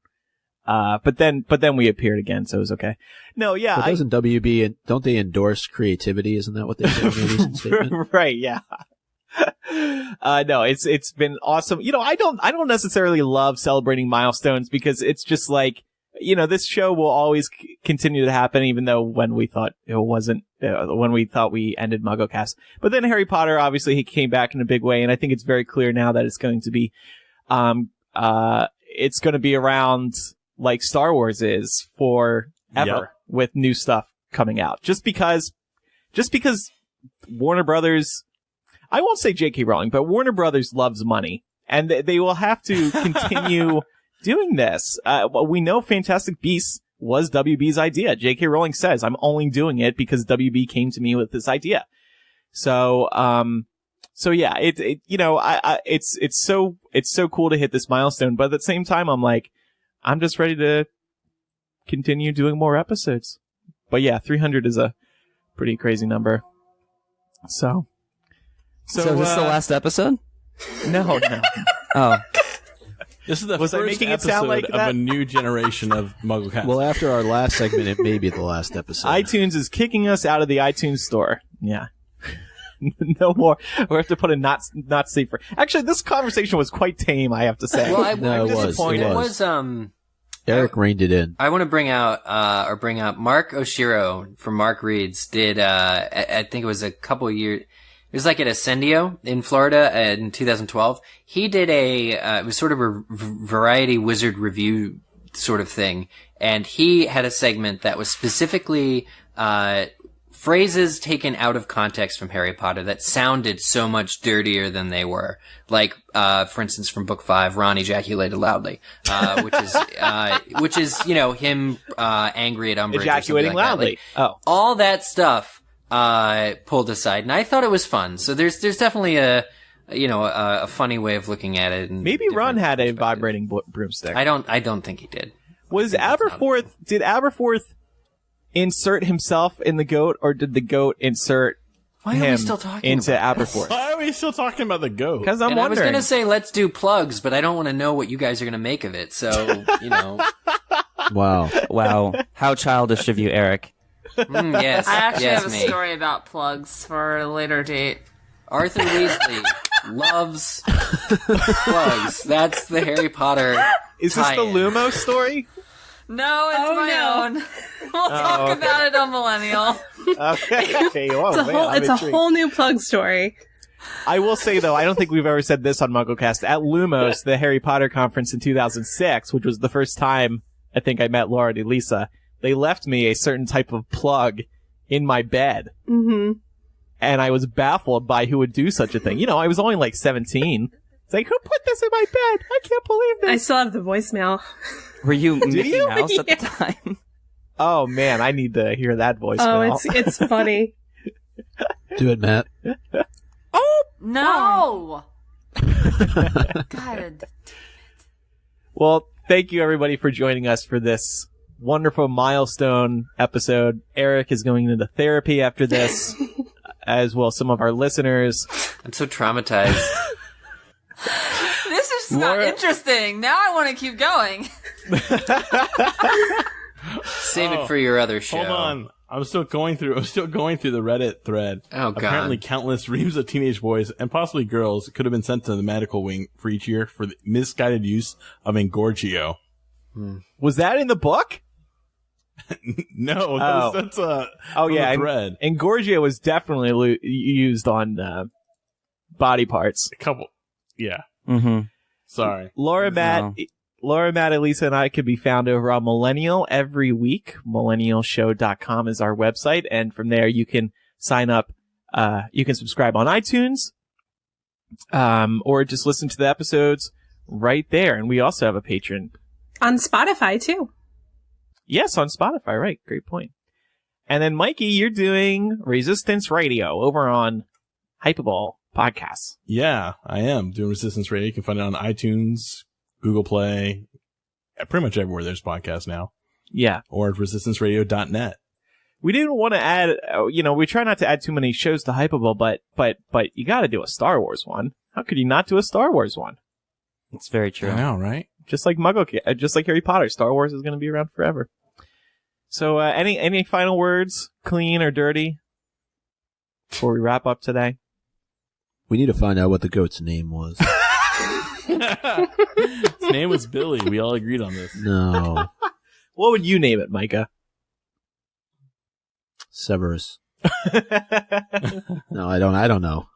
But then we appeared again, so it was okay. No, yeah. But doesn't WB, don't they endorse creativity? Isn't that what they say in their recent statement? Right, yeah. No, it's been awesome. I don't necessarily love celebrating milestones because it's just like, this show will always continue to happen, even though when we thought it wasn't, when we thought we ended MuggleCast. But then Harry Potter, obviously, he came back in a big way, and I think it's very clear now that it's going to be, it's going to be around like Star Wars is forever with new stuff coming out. Just because Warner Brothers, I won't say J.K. Rowling, but Warner Brothers loves money, and they will have to continue doing this. We know Fantastic Beasts was WB's idea. J.K. Rowling says, I'm only doing it because WB came to me with this idea. So yeah, it's so cool to hit this milestone, but at the same time, I'm like, I'm just ready to continue doing more episodes. But yeah, 300 is a pretty crazy number. So is this the last episode? No. Oh. This is the Was I first making it episode sound like of that? a new generation of MuggleCast. Well, after our last segment, it may be the last episode. iTunes is kicking us out of the iTunes store. Yeah. No more. We have to put a not safer. Actually, this conversation was quite tame, I have to say. Well, No, it was. disappointed. It It was. was Eric reined it in. I want to bring out Mark Oshiro from Mark Reads did, I think it was a couple of years, it was like at Ascendio in Florida in 2012. He did it was sort of a variety wizard review sort of thing. And he had a segment that was specifically, phrases taken out of context from Harry Potter that sounded so much dirtier than they were. Like, for instance, from book 5, Ron ejaculated loudly, which is, you know, him, angry at Umbridge. Ejaculating like loudly. Like, all that stuff, pulled aside. And I thought it was fun. So there's definitely a funny way of looking at it. And maybe Ron had a vibrating broomstick. I don't think he did. Did Aberforth insert himself in the goat, or did the goat insert him into Aberforth? Why are we still talking about the goat? Because I'm wondering. I was going to say let's do plugs, but I don't want to know what you guys are going to make of it. So, you know. Wow. How childish of you, Eric. Yes. I actually have a story about plugs for a later date. Arthur Weasley loves plugs. That's the Harry Potter. Is this the Lumos story? No, it's my own. We'll talk about it on Millennial. Okay. Whoa, it's a whole new plug story. I will say, though, I don't think we've ever said this on MuggleCast. At Lumos, the Harry Potter conference in 2006, which was the first time I think I met Laura and Elysa, they left me a certain type of plug in my bed. Mm-hmm. And I was baffled by who would do such a thing. You know, I was only like 17. It's like, who put this in my bed? I can't believe this. I still have the voicemail. Were you Mickey Mouse at the time? Oh, man, I need to hear that voicemail. Oh, it's funny. Do it, Matt. Oh, no! God. Well, thank you, everybody, for joining us for this wonderful milestone episode. Eric is going into therapy after this, as will some of our listeners. I'm so traumatized. This is not interesting. Now I want to keep going. Save it for your other show. Hold on. I'm still going through the Reddit thread. Oh, God. Apparently countless reams of teenage boys and possibly girls could have been sent to the medical wing for each year for the misguided use of Engorgio. Was that in the book? No, that's a thread. Engorgio was definitely used on body parts. A couple. Yeah. Mm-hmm. Sorry. Laura, Matt, Elysa, and I can be found over on Millennial every week. MillennialShow.com is our website, and from there you can sign up. You can subscribe on iTunes, or just listen to the episodes right there. And we also have a Patreon. On Spotify, too. Yes, on Spotify, right. Great point. And then, Mikey, you're doing Resistance Radio over on Hypable Podcasts. Yeah, I am doing Resistance Radio. You can find it on iTunes, Google Play, pretty much everywhere there's podcasts now. Yeah. Or at resistanceradio.net. We didn't want to add, we try not to add too many shows to Hypable, but you got to do a Star Wars one. How could you not do a Star Wars one? It's very true. I know, right? Just like just like Harry Potter, Star Wars is going to be around forever. So, any final words, clean or dirty, before we wrap up today? We need to find out what the goat's name was. His name was Billy. We all agreed on this. No. What would you name it, Micah? Severus. No, I don't know.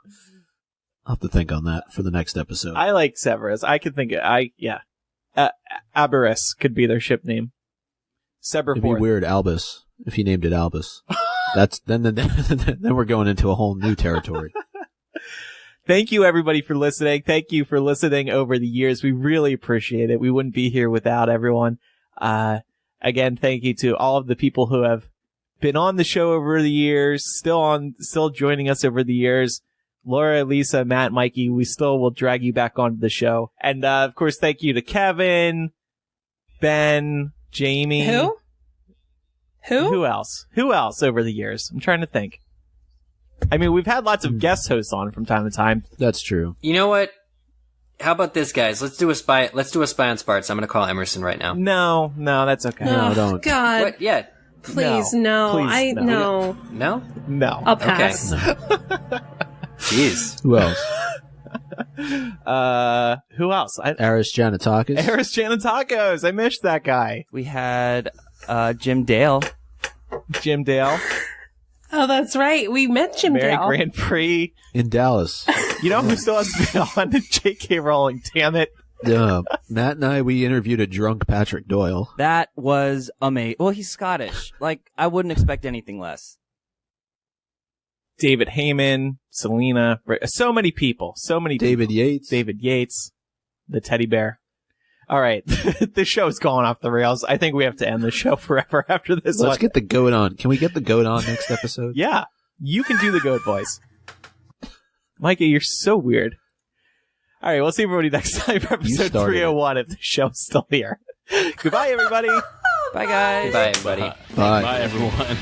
I'll have to think on that for the next episode. I like Severus. I could think Aberys could be their ship name. It'd be weird, Albus, if he named it Albus. Then we're going into a whole new territory. Thank you, everybody, for listening. Thank you for listening over the years. We really appreciate it. We wouldn't be here without everyone. Again, thank you to all of the people who have been on the show over the years, still joining us over the years. Laura, Elysa, Matt, Mikey, we still will drag you back onto the show. And, of course, thank you to Kevin, Ben, Jamie. Who? Who else? Who else over the years? I'm trying to think. I mean, we've had lots of guest hosts on from time to time. That's true. You know what? How about this, guys? Let's do a spy on Sparts. I'm going to call Emerson right now. No, that's okay. No, don't. God. What? Yeah. Please, no. Please, no. No? No. I'll pass. Okay. Jeez. Who else? Who else? Aris Janatakis. Aris Janatakos. I missed that guy. We had Jim Dale. Jim Dale. Oh, that's right. We met Jim Mary Dale. Grand Prix. In Dallas. You know who still has been on? J.K. Rowling. Damn it. Matt and I, we interviewed a drunk Patrick Doyle. That was amazing. Well, he's Scottish. Like, I wouldn't expect anything less. David Heyman, Selena, so many people, David Yates. David Yates, the teddy bear. All right, the show's going off the rails. I think we have to end the show forever after this. Let's get the goat on. Can we get the goat on next episode? Yeah, you can do the goat voice. Micah, you're so weird. All right, we'll see everybody next time for episode 301 if the show's still here. Goodbye, everybody. Bye, guys. Bye, everybody. Bye. Bye, everyone.